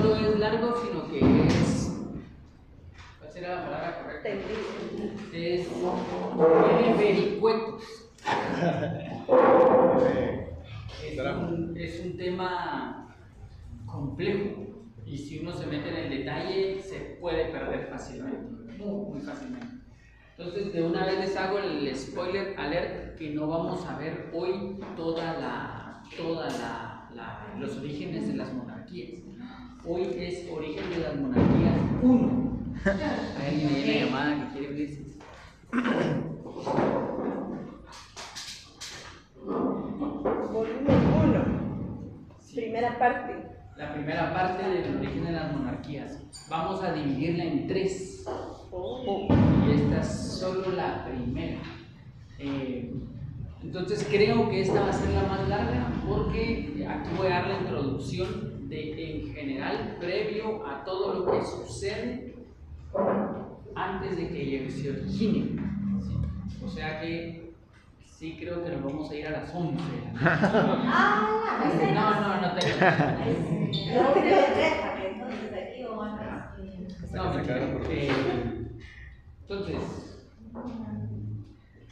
solo es largo, sino que es, ¿cuál será la palabra correcta? Tiene vericuetos. Es un tema complejo y si uno se mete en el detalle se puede perder fácilmente, muy fácilmente. Entonces de una vez les hago el spoiler alert que no vamos a ver hoy los orígenes de las monarquías. Hoy es origen de las monarquías 1. Hay alguien ahí en la llamada que quiere unirse. Volumen 1. Primera parte. La primera parte del origen de las monarquías. Vamos a dividirla en 3. Y esta es solo la primera. Entonces creo que esta va a ser la más larga porque aquí voy a dar la introducción en general, previo a todo lo que sucede antes de que se origine. ¿Sí? O sea que sí creo que nos vamos a ir a las 11. No entonces,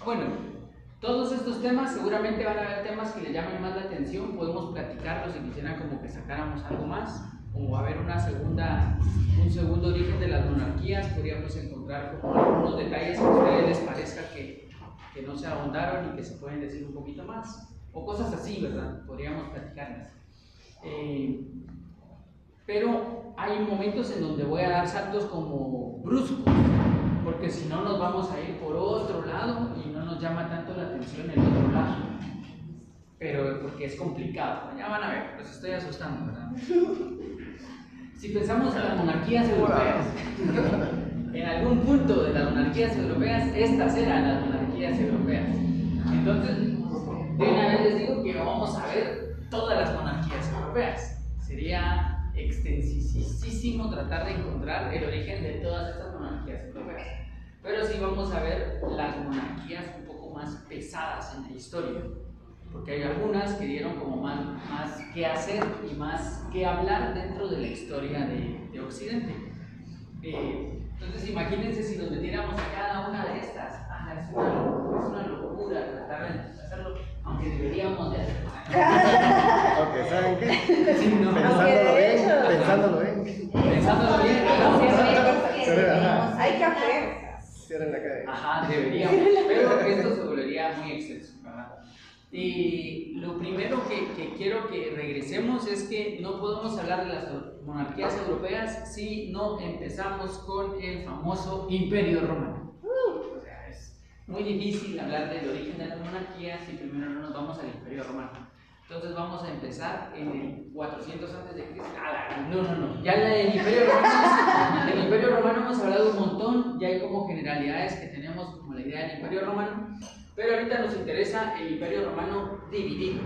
bueno, todos estos temas seguramente van a haber temas que les llamen más la atención, podemos platicarlos si quisieran como que sacáramos algo más, o a ver un segundo origen de las monarquías, podríamos encontrar como algunos detalles que a ustedes les parezca que no se ahondaron y que se pueden decir un poquito más, o cosas así, ¿verdad? Podríamos platicarlas. Pero hay momentos en donde voy a dar saltos como bruscos, porque si no nos vamos a ir por otro lado y no nos llama tanto la atención el otro lado. Pero porque es complicado, ya van a ver, los estoy asustando, ¿verdad? Si pensamos en las monarquías europeas, en algún punto de las monarquías europeas, estas eran las monarquías europeas. Entonces, de una vez les digo que no vamos a ver todas las monarquías europeas. Sería extensísimo tratar de encontrar el origen de todas estas monarquías europeas. Pero sí vamos a ver las monarquías un poco más pesadas en la historia. Porque hay algunas que dieron como más que hacer y más que hablar dentro de la historia de Occidente. Entonces imagínense si nos metiéramos a cada una de estas. Es una locura tratar de hacerlo, aunque deberíamos de hacerlo. Aunque ¿saben qué? Sí, no. Pensándolo bien. Hay café. Cierren la calle. Ajá, deberíamos, pero esto se volvería muy extenso, ¿verdad? Y lo primero que quiero que regresemos es que no podemos hablar de las monarquías europeas si no empezamos con el famoso Imperio Romano. O sea, es muy difícil hablar del origen de las monarquías si primero no nos vamos al Imperio Romano. Entonces vamos a empezar en el 400 a.C. No. Ya del Imperio Romano hemos hablado un montón, ya hay como generalidades que tenemos como la idea del Imperio Romano. Pero ahorita nos interesa el Imperio Romano dividido,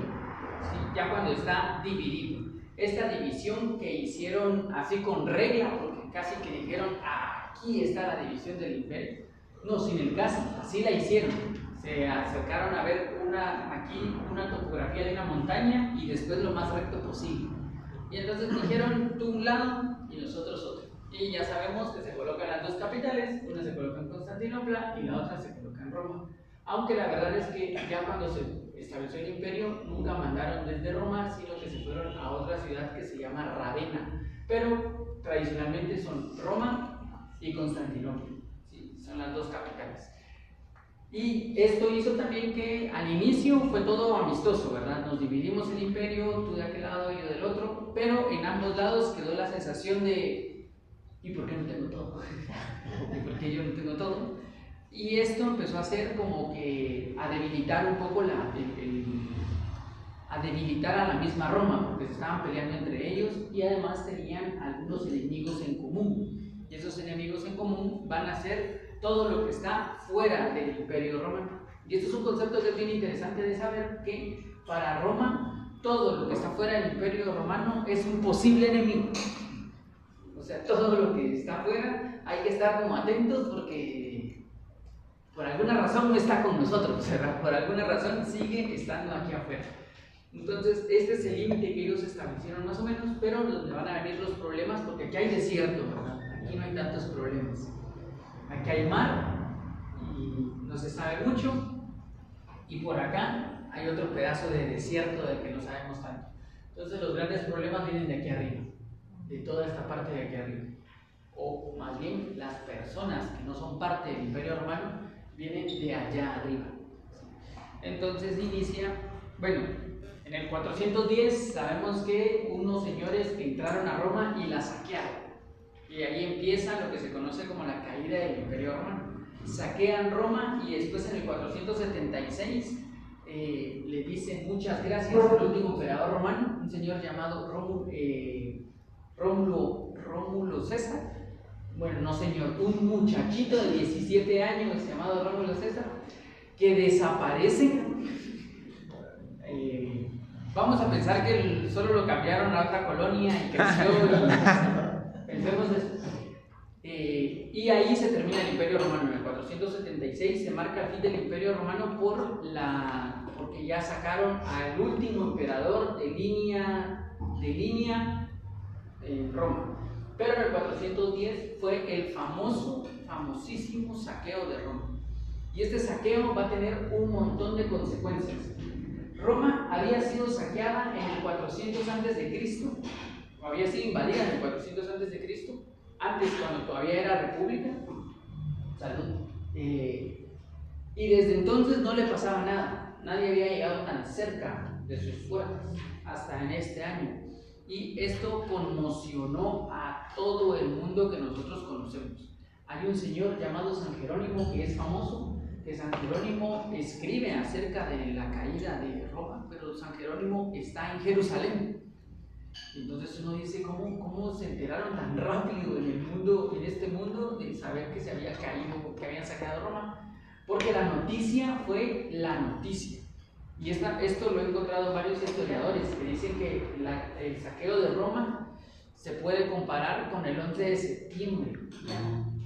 ¿sí? Ya cuando está dividido. Esta división que hicieron así con regla, porque casi que dijeron, aquí está la división del imperio. No, sin el caso, así la hicieron. Se acercaron a ver una topografía de una montaña y después lo más recto posible. Y entonces dijeron, tú un lado y nosotros otro. Y ya sabemos que se colocan las dos capitales, una se coloca en Constantinopla y la otra se coloca en Roma. Aunque la verdad es que ya cuando se estableció el imperio nunca mandaron desde Roma, sino que se fueron a otra ciudad que se llama Ravenna. Pero tradicionalmente son Roma y Constantinopla, ¿sí? Son las dos capitales. Y esto hizo también que al inicio fue todo amistoso, ¿verdad? Nos dividimos el imperio, tú de aquel lado y yo del otro, pero en ambos lados quedó la sensación de ¿y por qué no tengo todo? ¿Y por qué yo no tengo todo? Y esto empezó a hacer como que a debilitar un poco a debilitar a la misma Roma, porque se estaban peleando entre ellos y además tenían algunos enemigos en común. Y esos enemigos en común van a ser todo lo que está fuera del Imperio Romano. Y esto es un concepto que es bien interesante de saber, que para Roma todo lo que está fuera del Imperio Romano es un posible enemigo. O sea, todo lo que está fuera hay que estar como atentos porque por alguna razón no está con nosotros, ¿verdad? Por alguna razón sigue estando aquí afuera. Entonces, este es el límite que ellos establecieron más o menos, pero donde van a venir los problemas, porque aquí hay desierto, ¿verdad? Aquí no hay tantos problemas. Aquí hay mar y no se sabe mucho, y por acá hay otro pedazo de desierto del que no sabemos tanto. Entonces, los grandes problemas vienen de aquí arriba, de toda esta parte de aquí arriba. O más bien, las personas que no son parte del Imperio Romano vienen de allá arriba. Entonces inicia, bueno, en el 410 sabemos que unos señores entraron a Roma y la saquearon. Y ahí empieza lo que se conoce como la caída del Imperio Romano. Saquean Roma y después en el 476 le dicen muchas gracias al último emperador romano, un señor llamado Rómulo César. Bueno, no señor, un muchachito de 17 años llamado Rómulo César, que desaparecen. Vamos a pensar que solo lo cambiaron a otra colonia y creció. Pensemos eso. Y ahí se termina el Imperio Romano. En el 476 se marca el fin del Imperio Romano porque ya sacaron al último emperador de línea en Roma. Pero en el 410 fue el famosísimo saqueo de Roma. Y este saqueo va a tener un montón de consecuencias. Roma había sido saqueada en el 400 a.C., o había sido invadida en el 400 a.C., antes cuando todavía era república. Salud. Y desde entonces no le pasaba nada. Nadie había llegado tan cerca de sus puertas hasta en este año. Y esto conmocionó a todo el mundo que nosotros conocemos. Hay un señor llamado San Jerónimo que es famoso, que San Jerónimo escribe acerca de la caída de Roma, pero San Jerónimo está en Jerusalén. Entonces uno dice, ¿cómo se enteraron tan rápido en este mundo de saber que se había caído, que habían saqueado Roma? Porque la noticia fue la noticia. Y esto lo he encontrado varios historiadores que dicen que el saqueo de Roma se puede comparar con el 11 de septiembre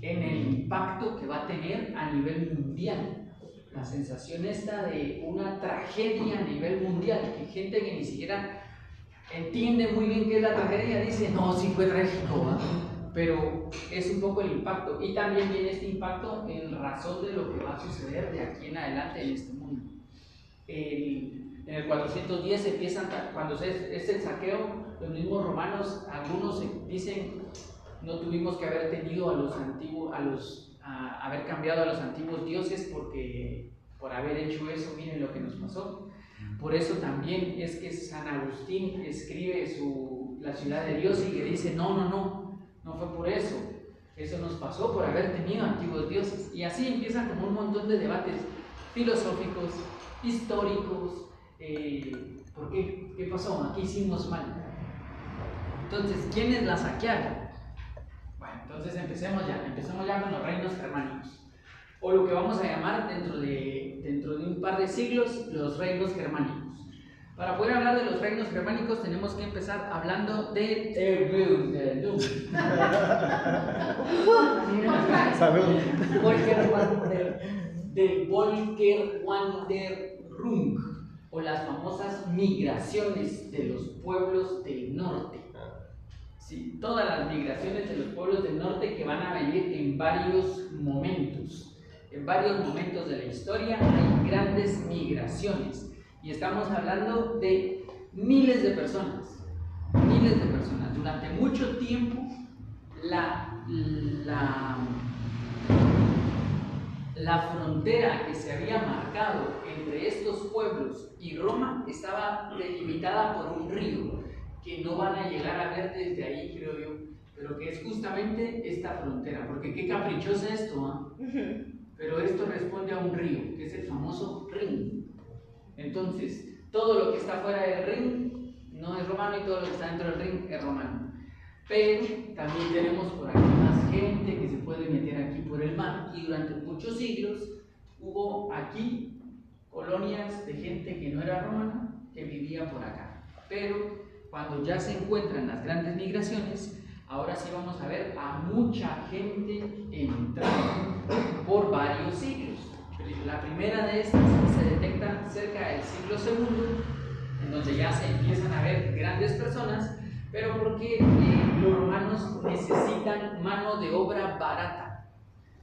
en el impacto que va a tener a nivel mundial. La sensación esta de una tragedia a nivel mundial, que gente que ni siquiera entiende muy bien qué es la tragedia dice, no, sí fue trágico, ¿va? Pero es un poco el impacto. Y también viene este impacto en razón de lo que va a suceder de aquí en adelante en este mundo. En el 410 empiezan, cuando es el saqueo, los mismos romanos, algunos dicen, no tuvimos que haber tenido haber cambiado a los antiguos dioses por haber hecho eso, miren lo que nos pasó. Por eso también es que San Agustín escribe la ciudad de Dios y que dice, no fue por eso. Eso nos pasó por haber tenido antiguos dioses. Y así empiezan como un montón de debates filosóficos, históricos. ¿Por qué? ¿Qué pasó? ¿Qué hicimos mal? Entonces, ¿quiénes la saquearon? Bueno, entonces empecemos ya con los reinos germánicos, o lo que vamos a llamar dentro de un par de siglos los reinos germánicos. Para poder hablar de los reinos germánicos tenemos que empezar hablando del Volkerwanderung, o las famosas migraciones de los pueblos del norte. Sí, todas las migraciones de los pueblos del norte que van a venir en varios momentos. En varios momentos de la historia hay grandes migraciones. Y estamos hablando de miles de personas. Miles de personas. Durante mucho tiempo la frontera que se había marcado entre estos pueblos y Roma estaba delimitada por un río que no van a llegar a ver desde ahí, creo yo, pero que es justamente esta frontera, porque qué caprichoso es esto, ¿eh? Pero esto responde a un río, que es el famoso Rin. Entonces, todo lo que está fuera del Rin no es romano y todo lo que está dentro del Rin es romano. Pero también tenemos por aquí más gente que se puede meter aquí por el mar, y durante muchos siglos hubo aquí colonias de gente que no era romana que vivía por acá. Pero cuando ya se encuentran las grandes migraciones, ahora sí vamos a ver a mucha gente entrando por varios siglos. La primera de estas se detecta cerca del siglo II en donde ya se empiezan a ver grandes personas, pero porque los romanos necesitan mano de obra barata,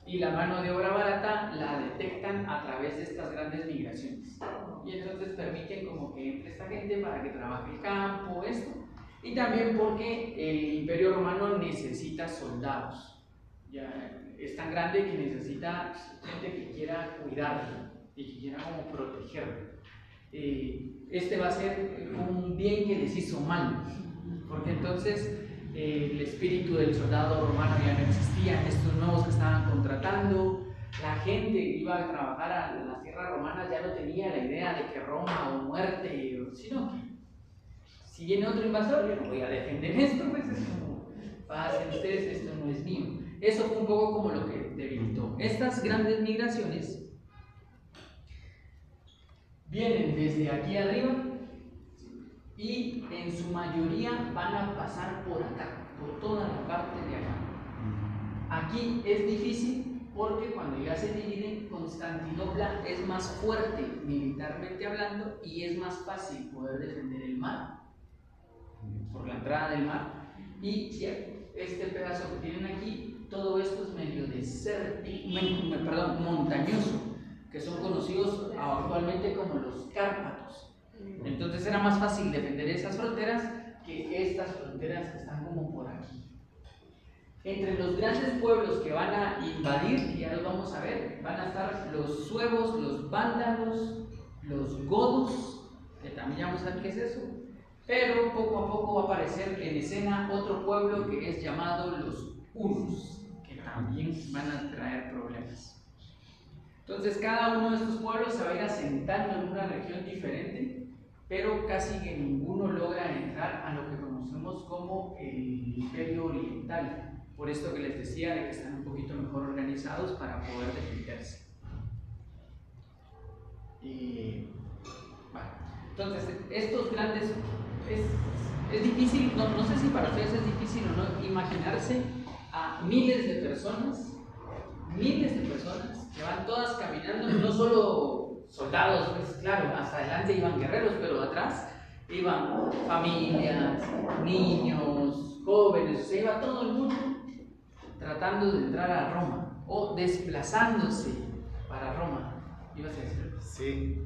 y la mano de obra barata la detectan a través de estas grandes migraciones, y entonces permiten como que entre esta gente para que trabaje el campo, esto, y también porque el Imperio Romano necesita soldados, ya es tan grande que necesita gente que quiera cuidarlo y que quiera como protegerlo. Este va a ser un bien que les hizo mal, porque entonces el espíritu del soldado romano ya no existía, estos nuevos que estaban contratando, la gente que iba a trabajar a las tierras romanas ya no tenía la idea de que Roma o muerte, sino que si viene otro invasor, yo no voy a defender esto, pues es como, pasen ustedes, esto no es mío. Eso fue un poco como lo que debilitó. Estas grandes migraciones vienen desde aquí arriba y en su mayoría van a pasar por acá, por toda la parte de acá. Aquí es difícil porque cuando ya se dividen, Constantinopla es más fuerte militarmente hablando y es más fácil poder defender el mar por la entrada del mar. Y este pedazo que tienen aquí, todo esto es medio montañoso, que son conocidos actualmente como los Cárpatos. Entonces era más fácil defender esas fronteras que estas fronteras que están como por aquí. Entre los grandes pueblos que van a invadir, que ya los vamos a ver, van a estar los suevos, los vándalos, los godos, que también ya vamos a ver qué es eso, pero poco a poco va a aparecer en escena otro pueblo que es llamado los hunos, que también van a traer problemas. Entonces cada uno de estos pueblos se va a ir asentando en una región diferente, pero casi que ninguno logra entrar a lo que conocemos como el Imperio Oriental. Por esto que les decía de que están un poquito mejor organizados para poder defenderse. Bueno, entonces, estos grandes, es difícil, no sé si para ustedes es difícil o no, imaginarse a miles de personas que van todas caminando, no solo soldados, pues claro, hasta adelante iban guerreros, pero atrás iban familias, niños, jóvenes, o sea, iba todo el mundo tratando de entrar a Roma o desplazándose para Roma. ¿Ibas a decir? Sí.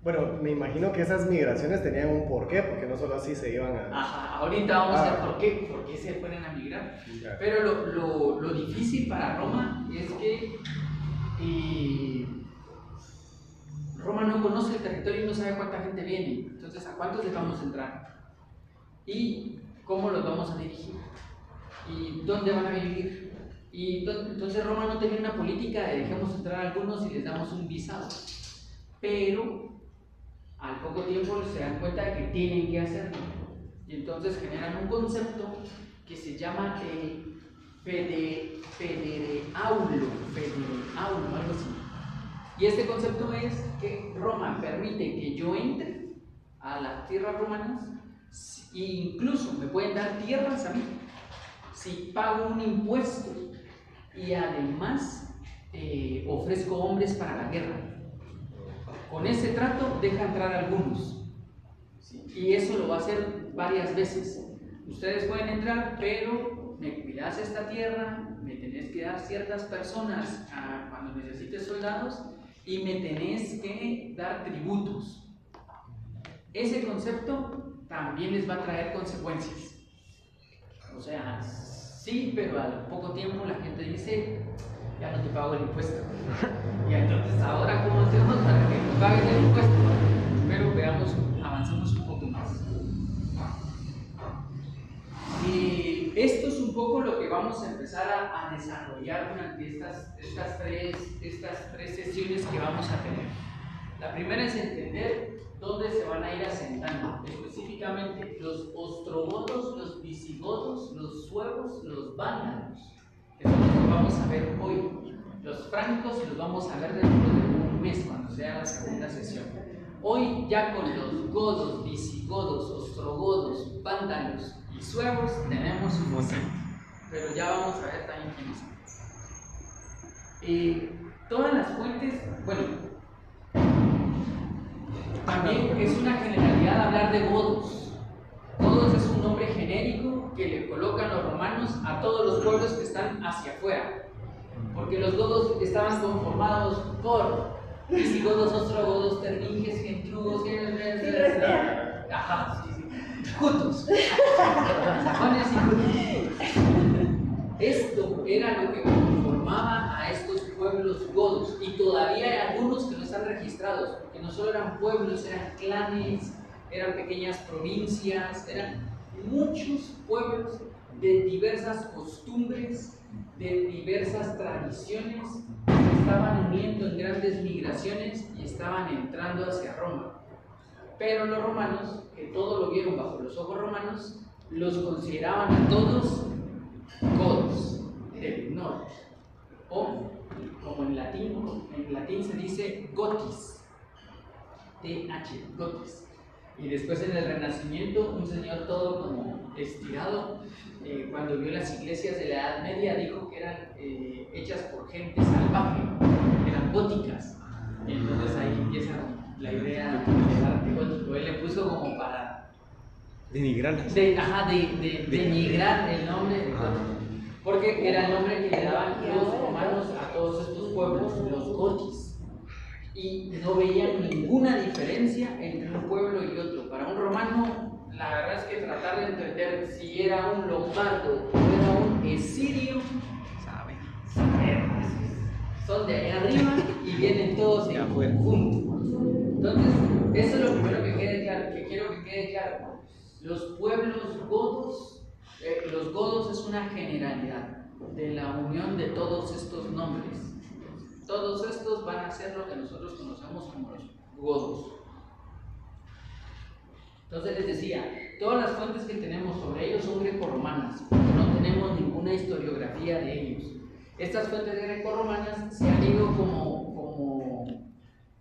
Bueno, me imagino que esas migraciones tenían un porqué, porque no solo así se iban a... Ajá, ahorita vamos a ver por qué se fueron a migrar. Ya. Pero lo difícil para Roma es que Roma no conoce el territorio y no sabe cuánta gente viene. Entonces, ¿a cuántos les vamos a entrar? ¿Y cómo los vamos a dirigir? ¿Y dónde van a vivir? Y entonces Roma no tenía una política de dejemos entrar a algunos y les damos un visado. Pero al poco tiempo se dan cuenta de que tienen que hacerlo. Y entonces generan un concepto que se llama el federaulo, algo así. Y este concepto es que Roma permite que yo entre a las tierras romanas e incluso me pueden dar tierras a mí si pago un impuesto y además ofrezco hombres para la guerra. Con ese trato deja entrar a algunos, ¿sí? Y eso lo va a hacer varias veces. Ustedes pueden entrar, pero me cuidas esta tierra, me tenés que dar ciertas personas cuando necesites soldados y me tenés que dar tributos. Ese concepto también les va a traer consecuencias. O sea, sí, pero al poco tiempo la gente dice, ya no te pago el impuesto. Y entonces ahora, ¿cómo hacemos para que nos paguen el impuesto? Pero veamos, avancemos un poco más. Y esto es un poco lo que vamos a empezar a desarrollar durante estas tres sesiones que vamos a tener. La primera es entender dónde se van a ir asentando, específicamente los ostrogodos, los visigodos, los suevos, los vándalos. Eso es lo que vamos a ver hoy. Los francos los vamos a ver dentro de un mes, cuando sea la segunda sesión. Hoy ya con los godos, visigodos, ostrogodos, vándalos y suevos tenemos suficiente, pero ya vamos a ver también quiénes son. Todas las fuentes, bueno, También es una generalidad hablar de godos. Godos es un nombre genérico que le colocan los romanos a todos los pueblos que están hacia afuera, porque los godos estaban conformados por visigodos, ostrogodos, terminges, gentrugos, jutos, sajones y jutos. Esto era lo que conformaba a estos pueblos godos, y todavía hay algunos que no están registrados, porque no solo eran pueblos, eran clanes, eran pequeñas provincias, eran muchos pueblos de diversas costumbres, de diversas tradiciones, que se estaban uniendo en grandes migraciones y estaban entrando hacia Roma. Pero los romanos, que todo lo vieron bajo los ojos romanos, los consideraban a todos godos del norte, o como en latín se dice gotis, TH, gotis. Y después en el Renacimiento, un señor todo como estirado, cuando vio las iglesias de la Edad Media, dijo que eran hechas por gente salvaje, eran góticas. Entonces ahí empieza la idea del arte gótico. Él le puso como para denigrarlas. Denigrar el nombre, porque era el nombre que le daban los romanos a todos estos pueblos, los gotis. Y no veían ninguna diferencia entre un pueblo y otro. Para un romano, la verdad es que tratar de entender si era un lombardo o era un esirio, son de allá arriba y vienen todos en conjunto. Entonces, eso es lo primero que quiero que quede claro. Los pueblos godos, los godos es una generalidad de la unión de todos estos nombres. Todos estos van a ser lo que nosotros conocemos como los godos. Entonces les decía, todas las fuentes que tenemos sobre ellos son grecorromanas, porque no tenemos ninguna historiografía de ellos. Estas fuentes grecorromanas se han ido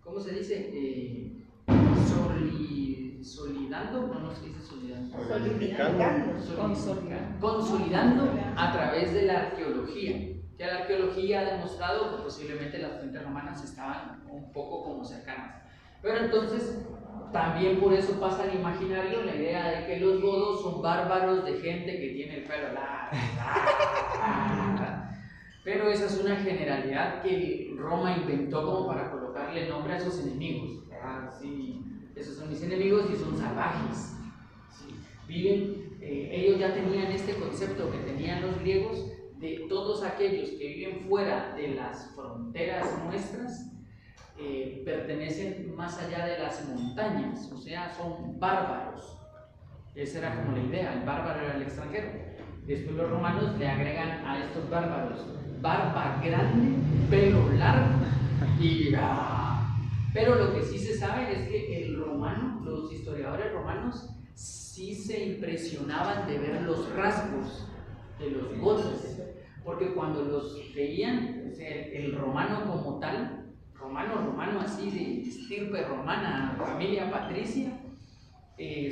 ¿cómo se dice? Solidando, no se dice consolidando a través de la arqueología. Que la arqueología ha demostrado que posiblemente las fuentes romanas estaban un poco como cercanas. Pero entonces, también por eso pasa al imaginario la idea de que los godos son bárbaros de gente que tiene el pelo largo. Pero esa es una generalidad que Roma inventó como para colocarle nombre a sus enemigos. Sí, esos son mis enemigos y son salvajes. Sí, viven, ellos ya tenían este concepto que tenían los griegos, de todos aquellos que viven fuera de las fronteras nuestras, pertenecen más allá de las montañas, o sea, son bárbaros. Esa era como la idea, el bárbaro era el extranjero. Después los romanos le agregan a estos bárbaros barba grande, pelo largo y... Pero lo que sí se sabe es que los historiadores romanos sí se impresionaban de ver los rasgos de los godos, porque cuando los veían, o sea, el romano como tal, romano así de estirpe romana, familia patricia,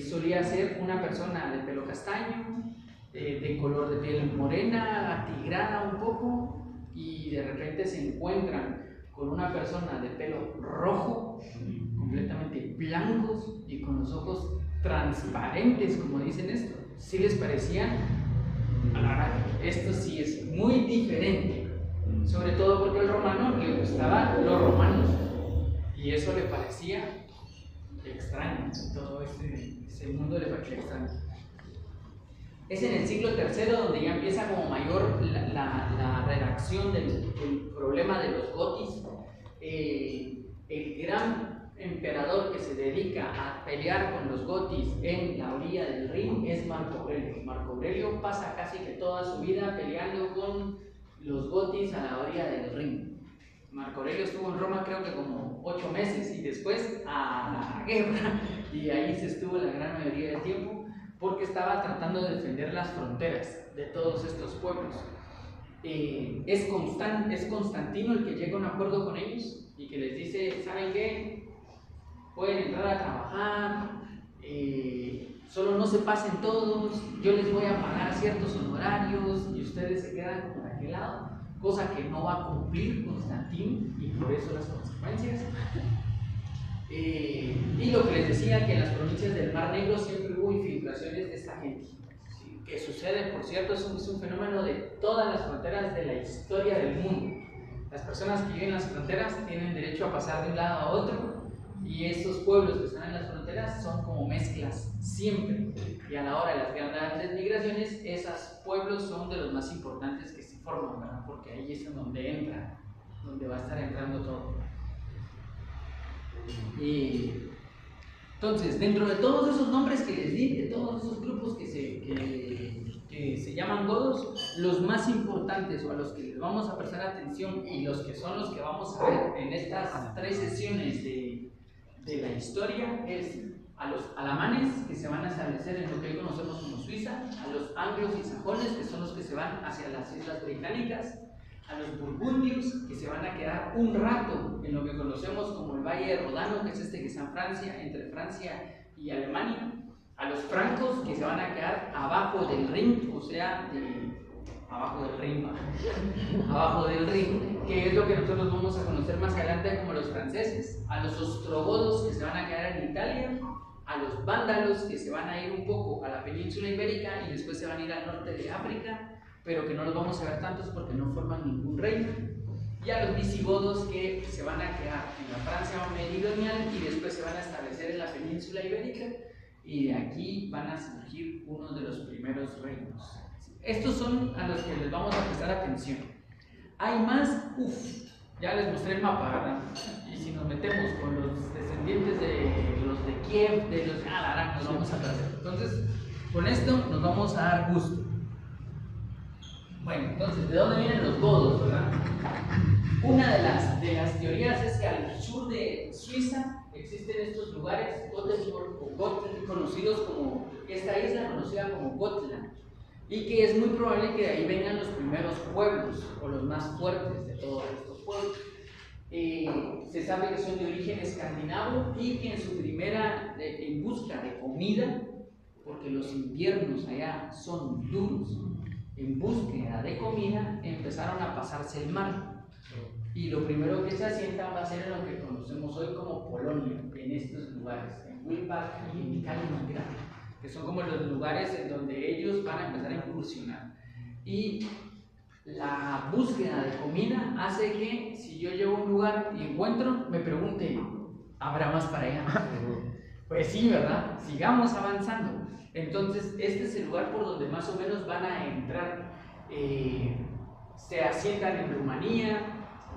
solía ser una persona de pelo castaño, de color de piel morena, atigrada un poco, y de repente se encuentran con una persona de pelo rojo, completamente blancos y con los ojos transparentes, como dicen esto. Sí les parecían, esto sí es muy diferente, sobre todo porque al romano le gustaban los romanos y eso le parecía extraño, todo ese mundo le parecía extraño. Es en el siglo III donde ya empieza como mayor la redacción del problema de los gotis. El gran emperador que se dedica a pelear con los gotis en la orilla del Rin es Marco Aurelio. Marco Aurelio pasa casi que toda su vida peleando con los gotis a la orilla del Rin. Marco Aurelio estuvo en Roma creo que como 8 meses y después a la guerra, y ahí se estuvo la gran mayoría del tiempo porque estaba tratando de defender las fronteras de todos estos pueblos. Es Constantino el que llega a un acuerdo con ellos y que les dice, ¿saben qué? Pueden entrar a trabajar, solo no se pasen todos, yo les voy a pagar ciertos honorarios y ustedes se quedan por aquel lado, cosa que no va a cumplir Constantino y por eso las consecuencias. Y lo que les decía, que en las provincias del Mar Negro siempre hubo infiltraciones de esta gente. ¿Sí? Que sucede, por cierto, es un fenómeno de todas las fronteras de la historia del mundo. Las personas que viven en las fronteras tienen derecho a pasar de un lado a otro, y estos pueblos que están en las fronteras son como mezclas siempre. Y a la hora de las grandes migraciones, esos pueblos son de los más importantes que se forman, ¿verdad? Porque ahí es donde entra, donde va a estar entrando todo. Y entonces, dentro de todos esos nombres que les di, de todos esos grupos que se llaman godos, los más importantes o a los que les vamos a prestar atención y los que son los que vamos a ver en estas 3 sesiones de la historia es a los alamanes, que se van a establecer en lo que hoy conocemos como Suiza, a los anglos y sajones, que son los que se van hacia las islas británicas, a los burgundios, que se van a quedar un rato en lo que conocemos como el Valle de Rodano, que es este que está en Francia, entre Francia y Alemania, a los francos, que se van a quedar abajo del Rin, o sea, abajo del Rin, abajo del Rin, que es lo que nosotros vamos a conocer más adelante como los franceses, a los ostrogodos, que se van a quedar en Italia, a los vándalos, que se van a ir un poco a la península ibérica y después se van a ir al norte de África, pero que no los vamos a ver tantos porque no forman ningún reino, y a los visigodos, que se van a quedar en la Francia meridional y después se van a establecer en la península ibérica, y de aquí van a surgir uno de los primeros reinos. Estos son a los que les vamos a prestar atención. Hay más, ya les mostré el mapa, ¿verdad? Y si nos metemos con los descendientes de los de Kiev, de los nos vamos a perder. Entonces, con esto nos vamos a dar gusto. Bueno, entonces, ¿de dónde vienen los godos, verdad? Una de las teorías es que al sur de Suiza existen estos lugares, conocidos como, esta isla conocida como Gotland, y que es muy probable que de ahí vengan los primeros pueblos, o los más fuertes de todos estos pueblos. Se sabe que son de origen escandinavo y que en su primera, en busca de comida, porque los inviernos allá son duros, en búsqueda de comida empezaron a pasarse el mar. Y lo primero que se asientan va a ser en lo que conocemos hoy como Polonia, en estos lugares, en Wilbach y en Kaliningrad, que son como los lugares en donde ellos van a empezar a incursionar. Y la búsqueda de comida hace que si yo llego a un lugar y encuentro, me pregunte, ¿habrá más para allá? Pues sí, ¿verdad? Sigamos avanzando. Entonces, este es el lugar por donde más o menos van a entrar. Se asientan en Rumanía,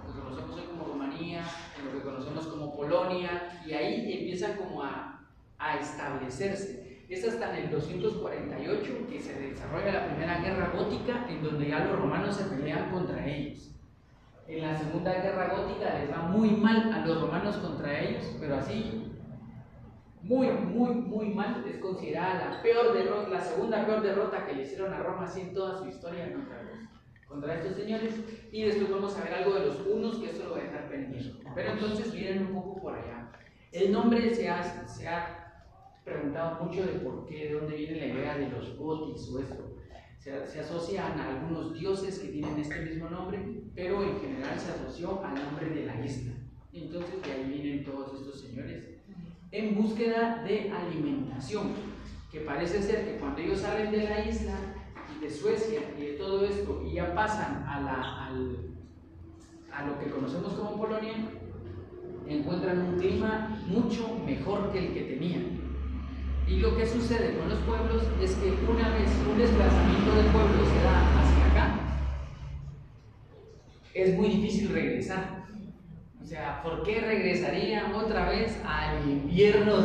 lo que conocemos hoy como Rumanía, en lo que conocemos como Polonia, y ahí empiezan como a establecerse. Es hasta en el 248 que se desarrolla la primera guerra gótica, en donde ya los romanos se pelean contra ellos. En la segunda guerra gótica les va muy mal a los romanos contra ellos, pero así, muy mal. Es considerada la segunda peor derrota que le hicieron a Roma así en toda su historia contra estos señores. Y después vamos a ver algo de los hunos, que eso lo voy a dejar pendiente. Pero entonces miren un poco por allá. El nombre se ha preguntado mucho de por qué, de dónde viene la idea de los gotis o esto. Se asocian a algunos dioses que tienen este mismo nombre, pero en general se asoció al nombre de la isla. Entonces de ahí vienen todos estos señores en búsqueda de alimentación, que parece ser que cuando ellos salen de la isla y de Suecia y de todo esto y ya pasan a lo que conocemos como Polonia, encuentran un clima mucho mejor que el que tenían. Y lo que sucede con los pueblos es que una vez un desplazamiento del pueblo se da hacia acá, es muy difícil regresar. O sea, ¿por qué regresaría otra vez al invierno?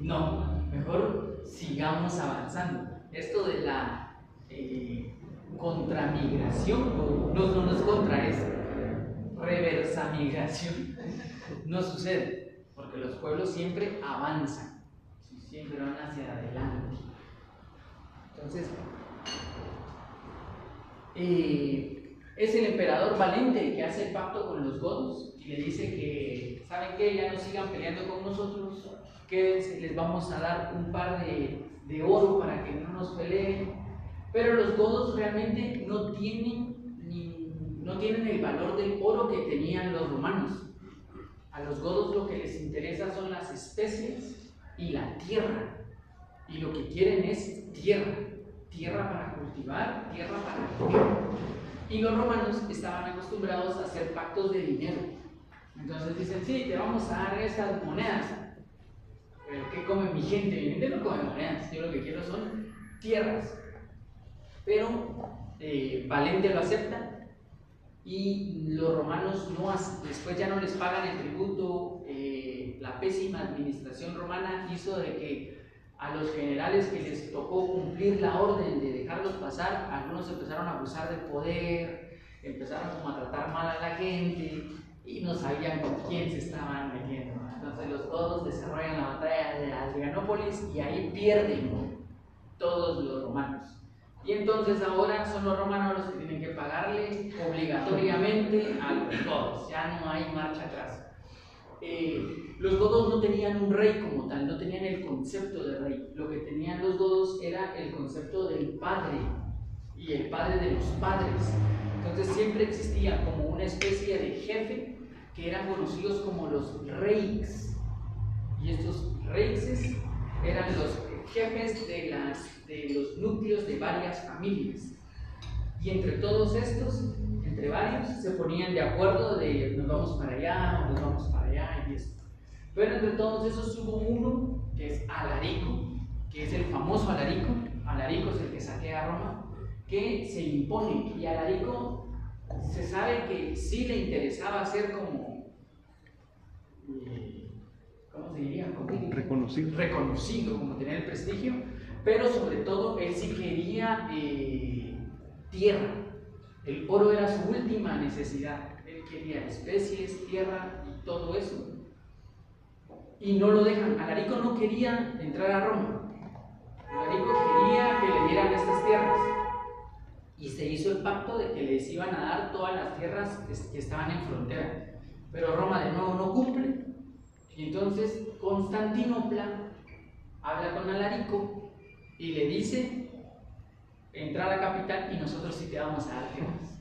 No, mejor sigamos avanzando. Esto de la contramigración, no es contra, es reversa migración, no sucede, porque los pueblos siempre avanzan, siempre van hacia adelante. Entonces, es el emperador Valente el que hace el pacto con los godos y le dice que, ¿saben qué? Ya no sigan peleando con nosotros, quédense, les vamos a dar un par de oro para que no nos peleen. Pero los godos realmente no tienen el valor del oro que tenían los romanos. A los godos lo que les interesa son las especies y la tierra. Y lo que quieren es tierra. Tierra para cultivar, tierra para vivir. Y los romanos estaban acostumbrados a hacer pactos de dinero. Entonces dicen, sí, te vamos a dar estas monedas. Pero ¿qué come mi gente? Mi gente no come monedas. Yo lo que quiero son tierras. Pero Valente lo acepta. Y los romanos después ya no les pagan el tributo. La pésima administración romana hizo de que a los generales que les tocó cumplir la orden de dejarlos pasar, algunos empezaron a abusar del poder, empezaron como a tratar mal a la gente y no sabían con quién se estaban metiendo. Entonces los godos desarrollan la batalla de Adrianópolis y ahí pierden todos los romanos. Y entonces ahora son los romanos los que tienen que pagarle obligatoriamente a los godos, ya no hay marcha atrás. Los godos no tenían un rey como tal, no tenían el concepto de rey. Lo que tenían los godos era el concepto del padre y el padre de los padres. Entonces siempre existía como una especie de jefe que eran conocidos como los reiks. Y estos reiks eran los jefes de los núcleos de varias familias. Y entre todos estos, entre varios, se ponían de acuerdo de nos vamos para allá, o nos vamos para allá y esto. Pero entre todos esos hubo uno que es Alarico, que es el famoso Alarico. Alarico es el que saquea a Roma, que se impone. Y Alarico se sabe que sí le interesaba ser como, ¿cómo se diría? Como reconocido, como tener el prestigio, pero sobre todo él sí quería tierra. El oro era su última necesidad. Él quería especies, tierra y todo eso. Y no lo dejan. Alarico no quería entrar a Roma. Alarico quería que le dieran estas tierras. Y se hizo el pacto de que les iban a dar todas las tierras que estaban en frontera. Pero Roma de nuevo no cumple. Y entonces Constantinopla habla con Alarico y le dice: entra a la capital y nosotros sí te vamos a dar tierras.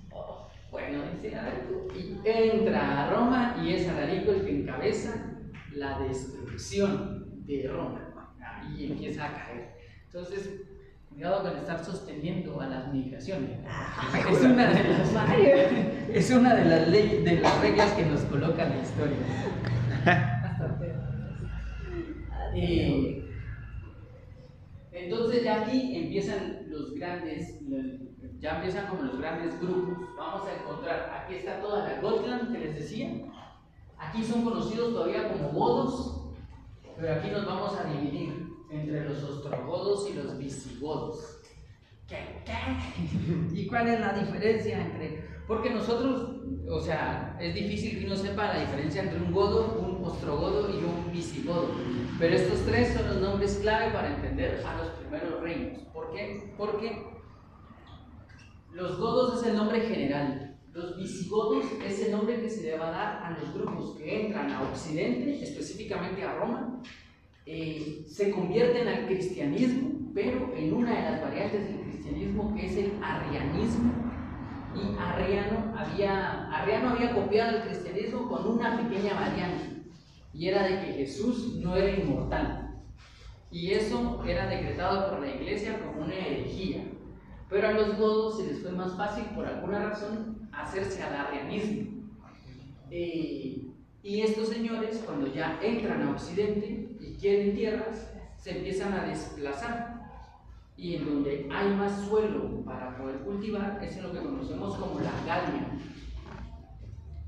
Bueno, dice Alarico, y entra a Roma y es Alarico el que encabeza la destrucción de Roma. Y empieza a caer. Entonces, cuidado con estar sosteniendo a las migraciones. Es una de las reglas que nos coloca la historia. Entonces ya aquí empiezan como los grandes grupos. Vamos a encontrar, aquí está toda la Gotland que les decía. Aquí son conocidos todavía como godos, pero aquí nos vamos a dividir entre los ostrogodos y los visigodos. ¿Qué? ¿Y cuál es la diferencia entre...? Porque nosotros, o sea, es difícil que uno sepa la diferencia entre un godo, un ostrogodo y un visigodo. Pero estos tres son los nombres clave para entender a los primeros reinos. ¿Por qué? Porque los godos es el nombre general. Los visigodos es el nombre que se le va a dar a los grupos que entran a Occidente, específicamente a Roma, se convierten al cristianismo, pero en una de las variantes del cristianismo que es el arrianismo. Y Arriano había copiado el cristianismo con una pequeña variante, y era de que Jesús no era inmortal. Y eso era decretado por la iglesia como una herejía. Pero a los godos se les fue más fácil, por alguna razón, hacerse al arrianismo. Y estos señores, cuando ya entran a Occidente y quieren tierras, se empiezan a desplazar. Y en donde hay más suelo para poder cultivar es en lo que conocemos como la Galia.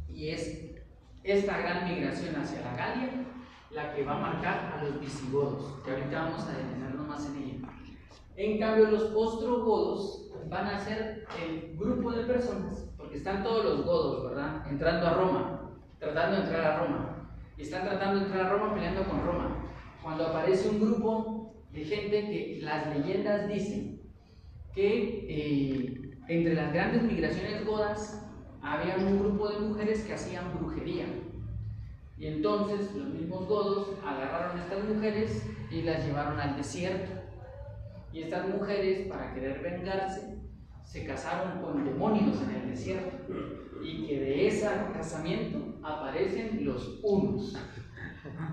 Y es esta gran migración hacia la Galia la que va a marcar a los visigodos, que ahorita vamos a detenernos más en ella. En cambio, los ostrogodos van a ser el grupo de personas, porque están todos los godos, ¿verdad?, entrando a Roma, tratando de entrar a Roma, y están tratando de entrar a Roma peleando con Roma. Cuando aparece un grupo de gente que las leyendas dicen que entre las grandes migraciones godas había un grupo de mujeres que hacían brujería. Y entonces los mismos godos agarraron a estas mujeres y las llevaron al desierto. Y estas mujeres, para querer vengarse, se casaron con demonios en el desierto y que de ese casamiento aparecen los hunos.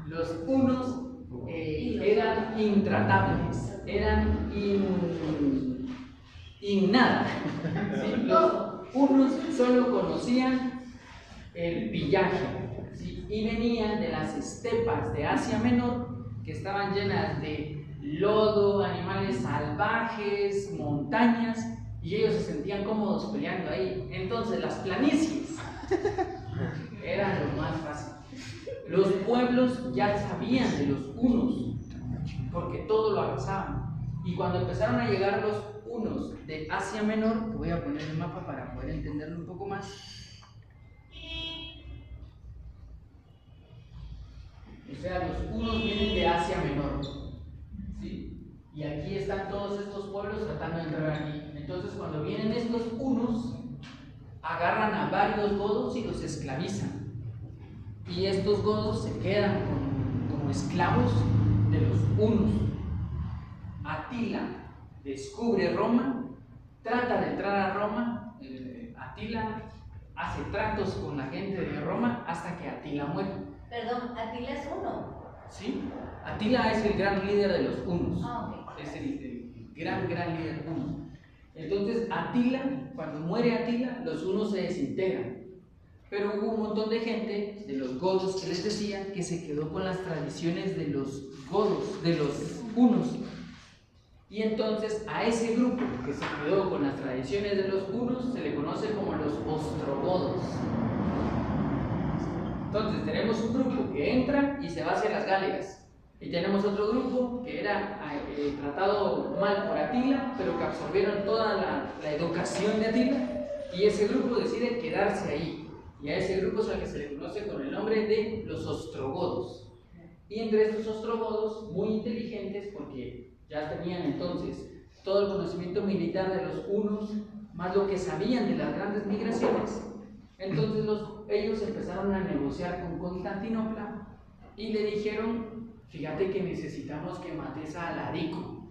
Los hunos eran intratables, eran nada. ¿Sí? Los hunos solo conocían el pillaje, ¿sí? Y venían de las estepas de Asia Menor, que estaban llenas de lodo, animales salvajes, montañas, y ellos se sentían cómodos peleando ahí. Entonces las planicies eran lo más fácil. Los pueblos ya sabían de los hunos, porque todo lo arrasaban. Y cuando empezaron a llegar los hunos de Asia Menor, que voy a poner el mapa para poder entenderlo un poco más. O sea, los hunos vienen de Asia Menor, ¿sí? Y aquí están todos estos pueblos tratando de entrar aquí. Entonces, cuando vienen estos hunos, agarran a varios godos y los esclavizan. Y estos godos se quedan como esclavos de los hunos. Atila descubre Roma, trata de entrar a Roma. Atila hace tratos con la gente de Roma hasta que Atila muere. Perdón, Atila es uno. ¿Sí? Atila es el gran líder de los hunos. Ok. Es el gran líder huno. Entonces, Atila, cuando muere Atila, los hunos se desintegran. Pero hubo un montón de gente, de los godos que les decía, que se quedó con las tradiciones de los godos, de los hunos. Y entonces a ese grupo que se quedó con las tradiciones de los hunos se le conoce como los ostrogodos. Entonces tenemos un grupo que entra y se va hacia las Gálicas. Y tenemos otro grupo que era tratado mal por Atila, pero que absorbieron toda la educación de Atila. Y ese grupo decide quedarse ahí. Y a ese grupo es al que se le conoce con el nombre de los ostrogodos. Y entre estos ostrogodos, muy inteligentes, porque ya tenían entonces todo el conocimiento militar de los hunos, más lo que sabían de las grandes migraciones, entonces ellos empezaron a negociar con Constantinopla y le dijeron: fíjate que necesitamos que mates a Alarico.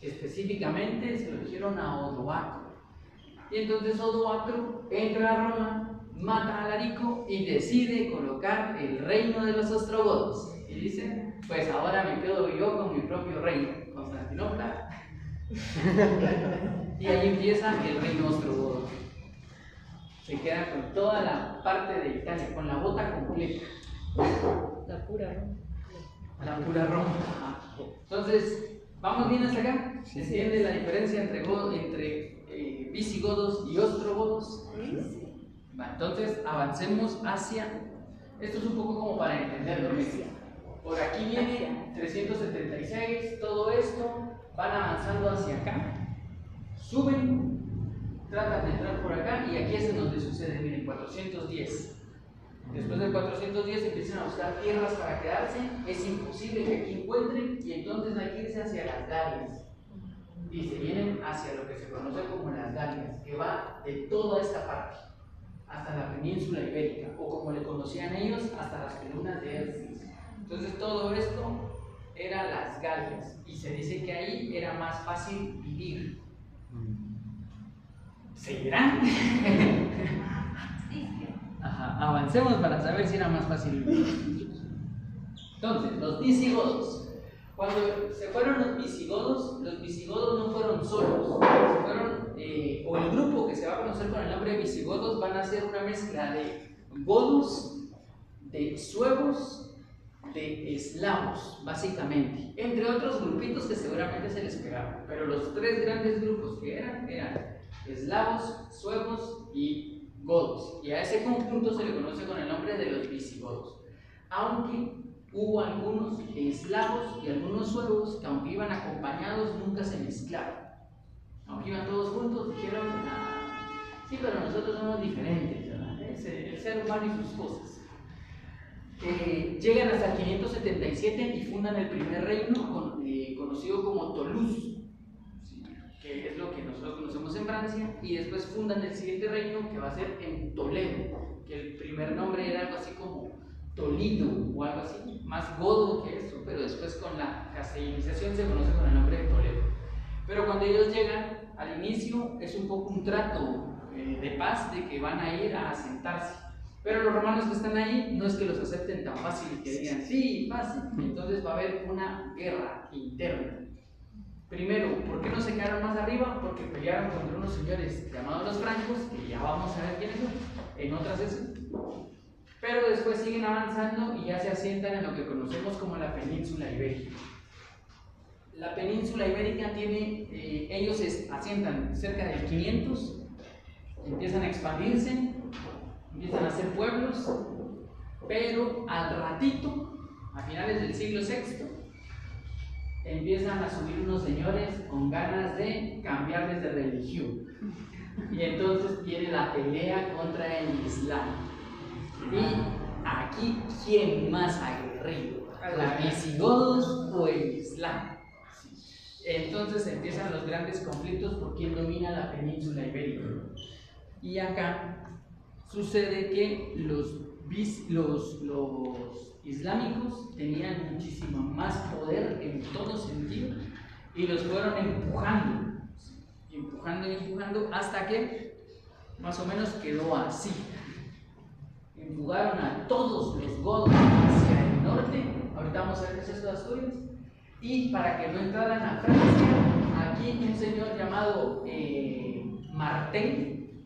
Específicamente se lo dijeron a Odoacro. Y entonces Odoacro entra a Roma, mata a Alarico y decide colocar el reino de los ostrogodos. Y dice: pues ahora me quedo yo con mi propio reino, Constantinopla. Y ahí empieza el reino ostrogodo. Se queda con toda la parte de Italia, con la bota completa. La pura Roma. La pura Roma. Entonces, ¿vamos bien hasta acá? ¿Se entiende la diferencia entre visigodos y ostrogodos? Entonces, avancemos hacia... Esto es un poco como para entenderlo. Por aquí viene 376, todo esto, van avanzando hacia acá, suben, tratan de entrar por acá y aquí es en donde sucede, miren, 410. Después del 410 empiezan a buscar tierras para quedarse, es imposible que aquí encuentren y entonces hay que irse hacia las Galias. Y se vienen hacia lo que se conoce como las Galias, que va de toda esta parte hasta la península ibérica, o como le conocían ellos, hasta las columnas de Ercles. Entonces todo esto era las Galias y se dice que ahí era más fácil vivir. ¿Seguirán? Ajá, avancemos para saber si era más fácil vivir. Entonces, los visigodos. Cuando se fueron los visigodos no fueron solos, se fueron, o el grupo que se va a conocer con el nombre de visigodos van a ser una mezcla de godos, de suevos, de eslavos, básicamente, entre otros grupitos que seguramente se les pegaron, pero los tres grandes grupos que eran eslavos, suevos y godos, y a ese conjunto se le conoce con el nombre de los visigodos, aunque hubo algunos eslavos y algunos suevos que, aunque iban acompañados, nunca se mezclaron. Aunque iban todos juntos, dijeron: sí, pero nosotros somos diferentes, ¿verdad? El ser humano y sus cosas. Llegan hasta el 577 y fundan el primer reino conocido como Toulouse, ¿sí? Que es lo que nosotros conocemos en Francia, y después fundan el siguiente reino que va a ser en Toledo, que el primer nombre era algo así como Tolido o algo así, más godo que esto, pero después con la castellanización se conoce con el nombre de Toledo. Pero cuando ellos llegan al inicio es un poco un trato de paz, de que van a ir a asentarse. Pero los romanos que están ahí no es que los acepten tan fácil y que digan sí, fácil. Entonces va a haber una guerra interna. Primero, ¿por qué no se quedaron más arriba? Porque pelearon contra unos señores llamados los francos, que ya vamos a ver quiénes son en otra sesión. Pero después siguen avanzando y ya se asientan en lo que conocemos como la península ibérica. La península ibérica tiene, ellos se asientan cerca de 500, empiezan a expandirse, empiezan a hacer pueblos, pero al ratito, a finales del siglo VI, empiezan a subir unos señores con ganas de cambiarles de religión. Y entonces viene la pelea contra el Islam. Y aquí, ¿quién más aguerrido? ¿Los visigodos o el Islam? Entonces empiezan los grandes conflictos por quién domina la península ibérica. Y acá sucede que los islámicos tenían muchísimo más poder en todo sentido y los fueron empujando hasta que más o menos quedó así. Empujaron a todos los godos hacia el norte, ahorita vamos a ver qué es esto de Asturias, y para que no entraran a Francia, aquí un señor llamado Martel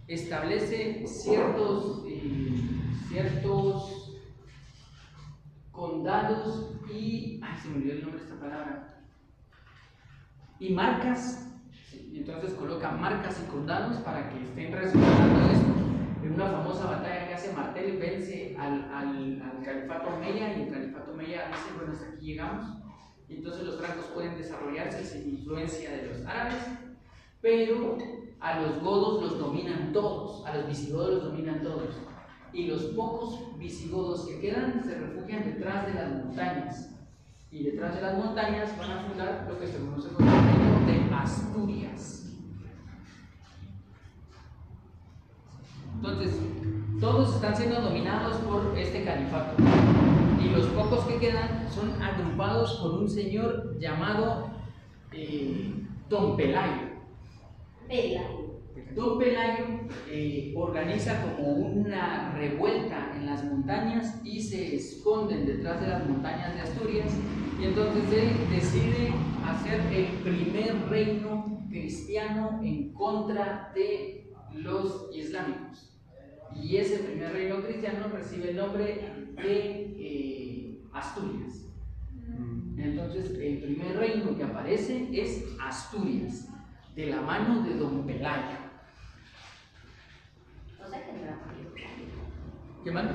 establece ciertos condados y, se me olvidó el nombre de esta palabra, y marcas. Entonces coloca marcas y condados para que estén respetando esto. En una famosa batalla que hace Martel, vence al califato omeya, y el califato omeya dice, bueno, hasta aquí llegamos. Y entonces los francos pueden desarrollarse sin influencia de los árabes, pero a los godos los dominan todos, a los visigodos los dominan todos. Y los pocos visigodos que quedan se refugian detrás de las montañas. Y detrás de las montañas van a fundar lo que se conoce como el reino de Asturias. Entonces, todos están siendo dominados por este califato. Y los pocos que quedan son agrupados por un señor llamado Don Pelayo. Don Pelayo organiza como una revuelta en las montañas y se esconden detrás de las montañas de Asturias, y entonces él decide hacer el primer reino cristiano en contra de los islámicos. Y ese primer reino cristiano recibe el nombre de Asturias. Entonces el primer reino que aparece es Asturias, de la mano de Don Pelayo. ¿Qué más?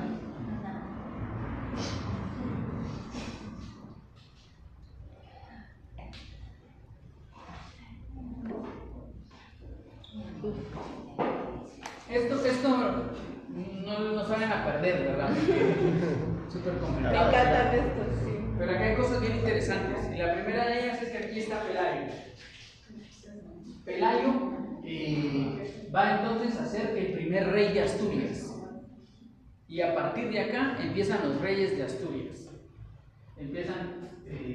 Esto no nos van a perder, ¿verdad? Súper complicado. Me encantan estos, sí. Pero acá hay cosas bien interesantes. Y la primera de ellas es que aquí está Pelayo. Pelayo va entonces a ser el primer rey de Asturias. Y a partir de acá empiezan los reyes de Asturias. Empiezan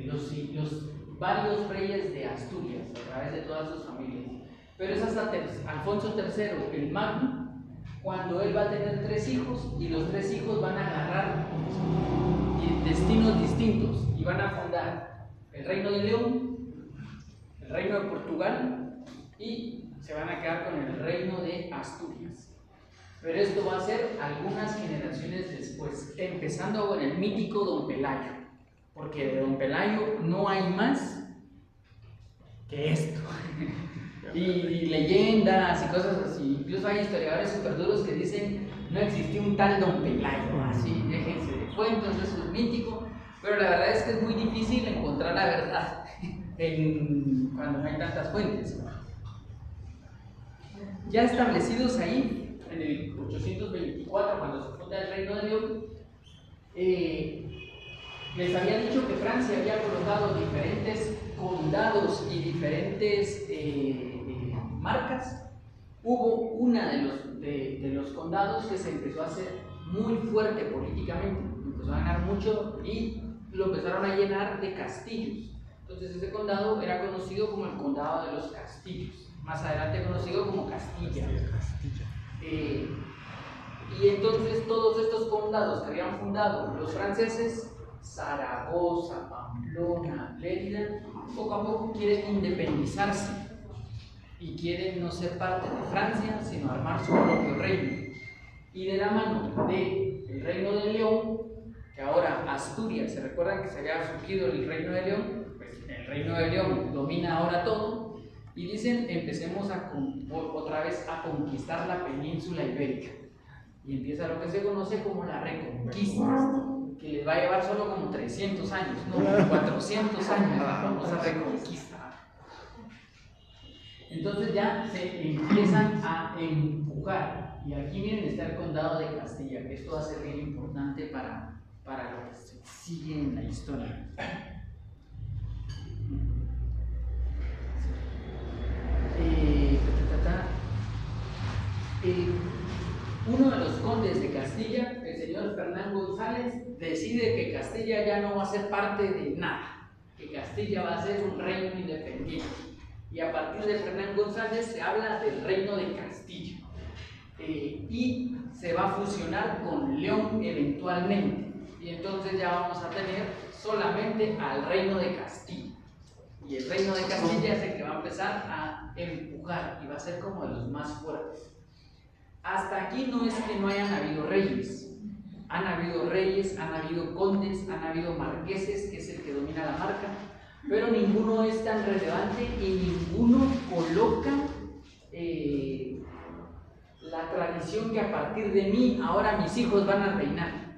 los varios reyes de Asturias a través de todas sus familias. Pero es hasta Alfonso III, el Magno, cuando él va a tener 3 hijos, y los 3 hijos van a agarrar destinos distintos y van a fundar el Reino de León, el Reino de Portugal, y se van a quedar con el Reino de Asturias. Pero esto va a ser algunas generaciones después, empezando con el mítico Don Pelayo, porque de Don Pelayo no hay más que esto. Y leyendas y cosas así. Incluso hay historiadores súper duros que dicen no existió un tal Don Pelayo, así, déjense de cuentos, eso es mítico. Pero la verdad es que es muy difícil encontrar la verdad cuando no hay tantas fuentes. Ya establecidos ahí, en el 824, cuando se funda el Reino de León, les había dicho que Francia había colocado diferentes condados y diferentes marcas. Hubo una de los condados que se empezó a hacer muy fuerte políticamente, empezó a ganar mucho y lo empezaron a llenar de castillos. Entonces ese condado era conocido como el Condado de los Castillos. más adelante conocido como Castilla. Y entonces todos estos condados que habían fundado los franceses, Zaragoza, Pamplona, Lérida, poco a poco quieren independizarse y quieren no ser parte de Francia, sino armar su propio reino. Y de la mano del Reino de León, que ahora Asturias, ¿se recuerdan que se había surgido el Reino de León? Pues el Reino de León domina ahora todo y dicen empecemos otra vez a conquistar la península ibérica. Y empieza lo que se conoce como la reconquista, que les va a llevar solo como 300 años, no, 400 años la famosa reconquista. Entonces ya se empiezan a empujar, y aquí miren está el condado de Castilla, que esto va a ser bien importante para lo que se sigue en la historia. Uno de los condes de Castilla, el señor Fernán González, decide que Castilla ya no va a ser parte de nada, que Castilla va a ser un reino independiente. Y a partir de Fernán González se habla del reino de Castilla. Y se va a fusionar con León eventualmente. Y entonces ya vamos a tener solamente al reino de Castilla. Y el reino de Castilla es el que va a empezar a empujar y va a ser como de los más fuertes. Hasta aquí no es que no hayan habido reyes. Han habido reyes, han habido condes, han habido marqueses, que es el que domina la marca, pero ninguno es tan relevante y ninguno coloca la tradición que a partir de mí ahora mis hijos van a reinar.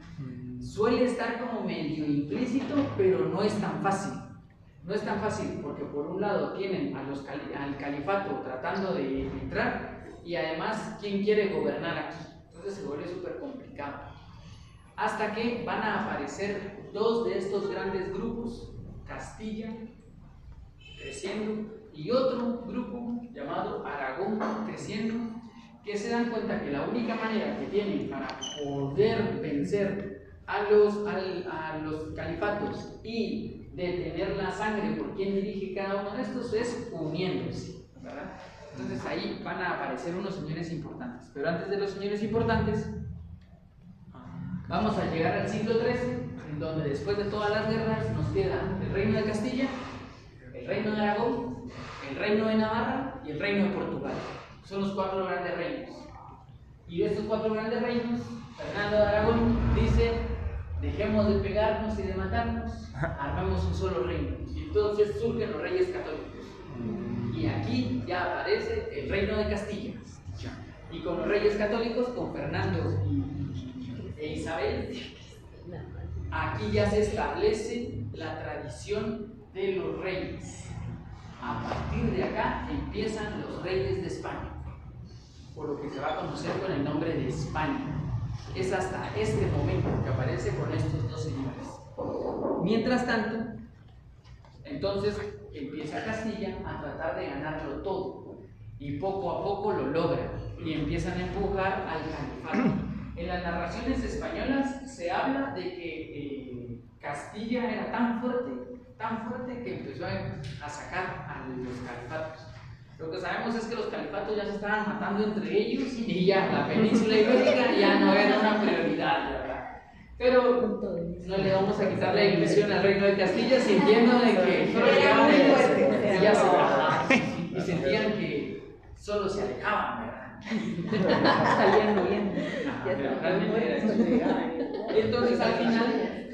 Suele estar como medio implícito, pero no es tan fácil. No es tan fácil porque por un lado tienen al califato tratando de entrar y además quién quiere gobernar aquí. Entonces se vuelve súper complicado. Hasta que van a aparecer dos de estos grandes grupos, Castilla creciendo y otro grupo llamado Aragón creciendo, que se dan cuenta que la única manera que tienen para poder vencer a los califatos y detener la sangre por quien dirige cada uno de estos es uniéndose, ¿verdad? Entonces ahí van a aparecer unos señores importantes, pero antes de los señores importantes vamos a llegar al siglo XIII, en donde después de todas las guerras nos queda el reino de Castilla, el reino de Aragón, el reino de Navarra y el reino de Portugal. Son los 4 grandes reinos. Y de estos 4 grandes reinos, Fernando de Aragón dice: dejemos de pegarnos y de matarnos, armemos un solo reino. Y entonces surgen los reyes católicos. Y aquí ya aparece el reino de Castilla. Y con los reyes católicos, con Fernando e Isabel, aquí ya se establece la tradición de los reyes. A partir de acá empiezan los reyes de España, por lo que se va a conocer con el nombre de España. Es hasta este momento que aparece con estos dos señores. Mientras tanto, entonces empieza Castilla a tratar de ganarlo todo y poco a poco lo logra y empiezan a empujar al califato. En las narraciones españolas se habla de que Castilla era tan fuerte que empezó a sacar a los califatos. Lo que sabemos es que los califatos ya se estaban matando entre ellos y ya la península ibérica ya no era una prioridad, ¿verdad? Pero no le vamos a quitar la ilusión al reino de Castilla, sintiendo de que solo llegaban ellos y ya se bajaban y sentían que solo se alejaban, ¿verdad? Salían huyendo. Realmente era eso. Entonces al final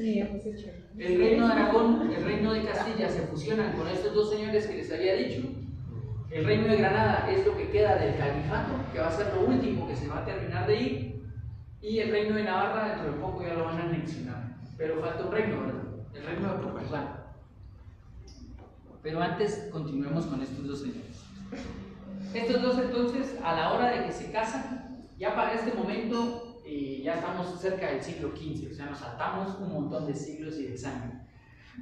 el reino de Aragón, el reino de Castilla se fusionan con estos dos señores que les había dicho. El reino de Granada es lo que queda del califato, que va a ser lo último que se va a terminar de ir. Y el reino de Navarra dentro de poco ya lo van a anexionar. Pero falta un reino, ¿verdad? El reino de Portugal. Pero antes continuemos con estos dos señores. Estos dos entonces, a la hora de que se casan, ya para este momento ya estamos cerca del siglo XV, o sea, nos saltamos un montón de siglos y de sangre.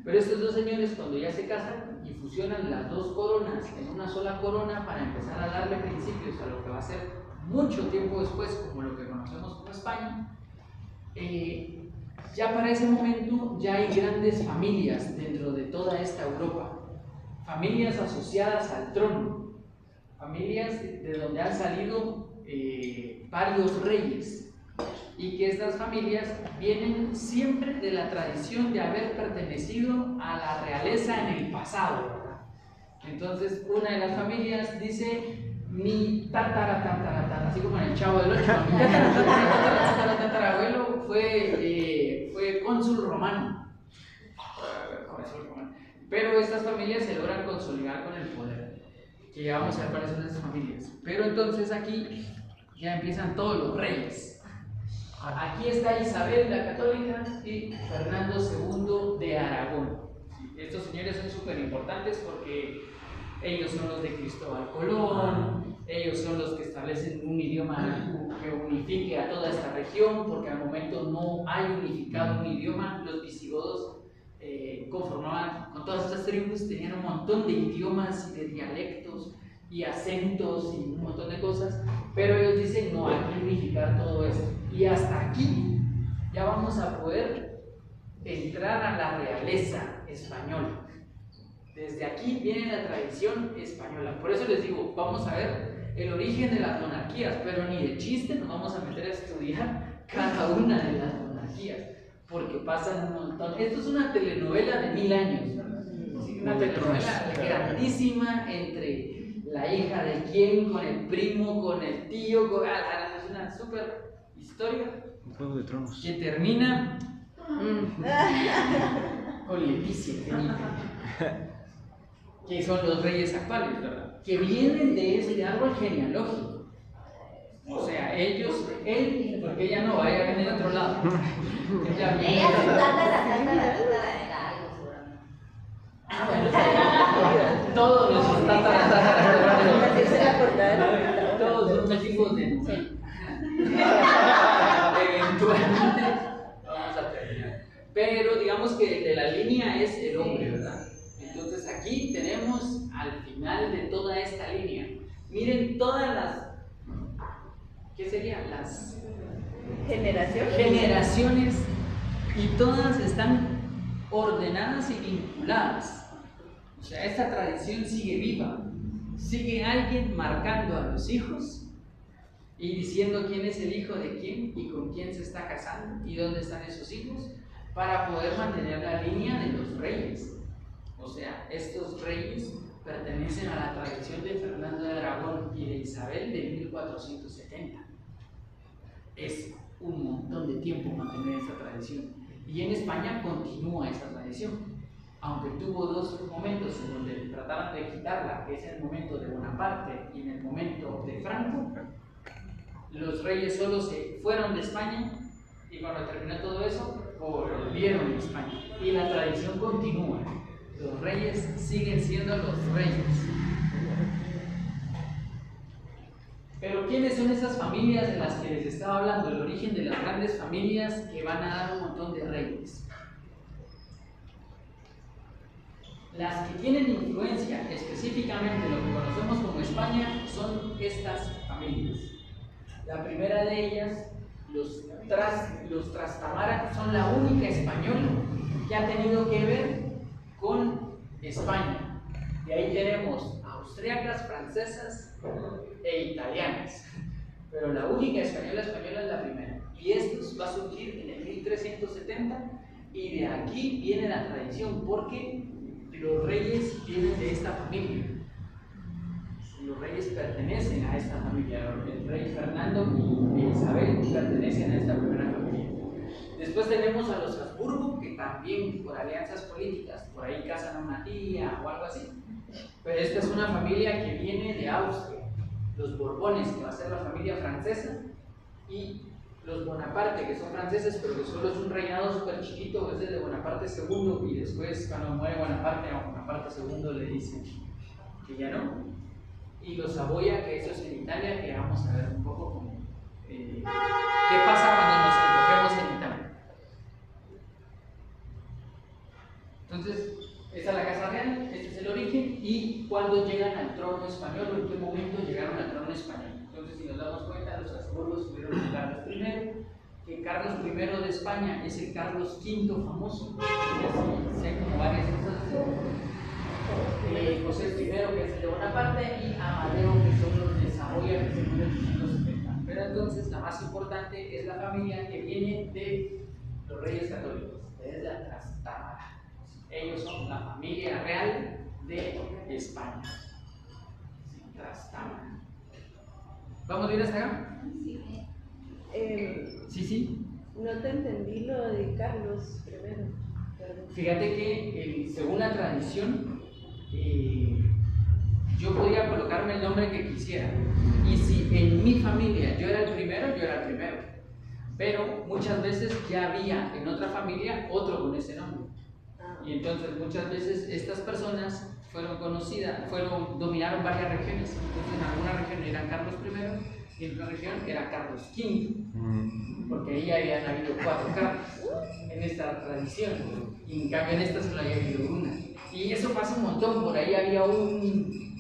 Pero estos dos señores, cuando ya se casan y fusionan las dos coronas en una sola corona para empezar a darle principios a lo que va a ser mucho tiempo después, como lo que conocemos como España, ya para ese momento ya hay grandes familias dentro de toda esta Europa, familias asociadas al trono, familias de donde han salido varios reyes, y que estas familias vienen siempre de la tradición de haber pertenecido a la realeza en el pasado, ¿verdad? Entonces, una de las familias dice: mi así como en el Chavo del Ocho, mi tatarabuelo fue cónsul romano. Pero estas familias se logran consolidar con el poder, que ya vamos a ver cuáles son esas familias. Pero entonces aquí ya empiezan todos los reyes. Aquí está Isabel la Católica y Fernando II de Aragón. Estos señores son súper importantes porque ellos son los de Cristóbal Colón, ellos son los que establecen un idioma que unifique a toda esta región, porque al momento no hay unificado un idioma. Los visigodos conformaban con todas estas tribus, tenían un montón de idiomas y de dialectos y acentos y un montón de cosas, pero ellos dicen: no, hay que unificar todo esto. Y hasta aquí ya vamos a poder entrar a la realeza española. Desde aquí viene la tradición española. Por eso les digo, vamos a ver el origen de las monarquías, pero ni de chiste nos vamos a meter a estudiar cada una de las monarquías, porque pasan un montón. Esto es una telenovela de 1000 años, ¿verdad? Una telenovela grandísima entre la hija de quién, con el primo, con el tío, es una súper historia. Un Juego de Tronos. Que termina con Leticia, que son los reyes actuales, ¿verdad? Que vienen de este árbol genealógico. O sea, él, porque ella no, ella viene de otro lado. Ella viene Ella de es otro lado. algo seguramente. Ah, bueno, todos los La tercera portada. todos son metimos de novela. Eventualmente vamos a terminar. Pero digamos que de la línea es el hombre, ¿verdad? Entonces aquí tenemos al final de toda esta línea. Miren todas las, ¿qué serían? Las generaciones, y todas están ordenadas y vinculadas. O sea, esta tradición sigue viva. Sigue alguien marcando a los hijos y diciendo quién es el hijo de quién y con quién se está casando y dónde están esos hijos, para poder mantener la línea de los reyes. O sea, estos reyes pertenecen a la tradición de Fernando de Aragón y de Isabel de 1470. Es un montón de tiempo mantener esta tradición. Y en España continúa esta tradición, aunque tuvo dos momentos en donde trataron de quitarla, que es el momento de Bonaparte y en el momento de Franco. Los reyes solo se fueron de España, y cuando terminó todo eso, volvieron a España. Y la tradición continúa. Los reyes siguen siendo los reyes. Pero ¿quiénes son esas familias de las que les estaba hablando? El origen de las grandes familias que van a dar un montón de reyes. Las que tienen influencia específicamente en lo que conocemos como España son estas familias. La primera de ellas, los Trastámara, son la única española que ha tenido que ver con España. De ahí tenemos austriacas, francesas e italianas. Pero la única española es la primera. Y esto va a surgir en el 1370, y de aquí viene la tradición, porque los reyes vienen de esta familia. Los reyes pertenecen a esta familia. El rey Fernando y Isabel pertenecen a esta primera familia. Después tenemos a los Habsburgo, que también por alianzas políticas, por ahí casan a una tía o algo así. Pero esta es una familia que viene de Austria. Los Borbones, que va a ser la familia francesa, y los Bonaparte, que son franceses, pero que solo es un reinado súper chiquito, que es el de Bonaparte II, y después cuando muere Bonaparte, a Bonaparte II le dicen que ya no. Y los Saboya, que eso es en Italia, que vamos a ver un poco como, qué pasa cuando nos enfocamos en Italia. Entonces, esta es la Casa Real, este es el origen, y cuando llegan al trono español, o en qué momento llegaron al trono español. Entonces, si nos damos cuenta, los Habsburgos tuvieron a Carlos I, que Carlos I de España es el Carlos V famoso. Si hay como varias cosas así. José I, que es el de Bonaparte, y Amadeo, que son los de Saboya, que es el de 1870. Pero entonces la más importante es la familia que viene de los reyes católicos, es la Trastámara. Ellos son la familia real de España. Trastámara. ¿Vamos bien hasta acá? Sí. No te entendí lo de Carlos I. Perdón. Fíjate que según la tradición, yo podía colocarme el nombre que quisiera. Y si en mi familia yo era el primero, yo era el primero. Pero muchas veces ya había en otra familia otro con ese nombre. Y entonces muchas veces estas personas fueron conocidas, dominaron varias regiones. Entonces en alguna región era Carlos I y en otra región era Carlos V. Porque ahí habían habido 4 Carlos en esta tradición. Y en cambio en esta solo había habido una. Y eso pasa un montón. Por ahí había un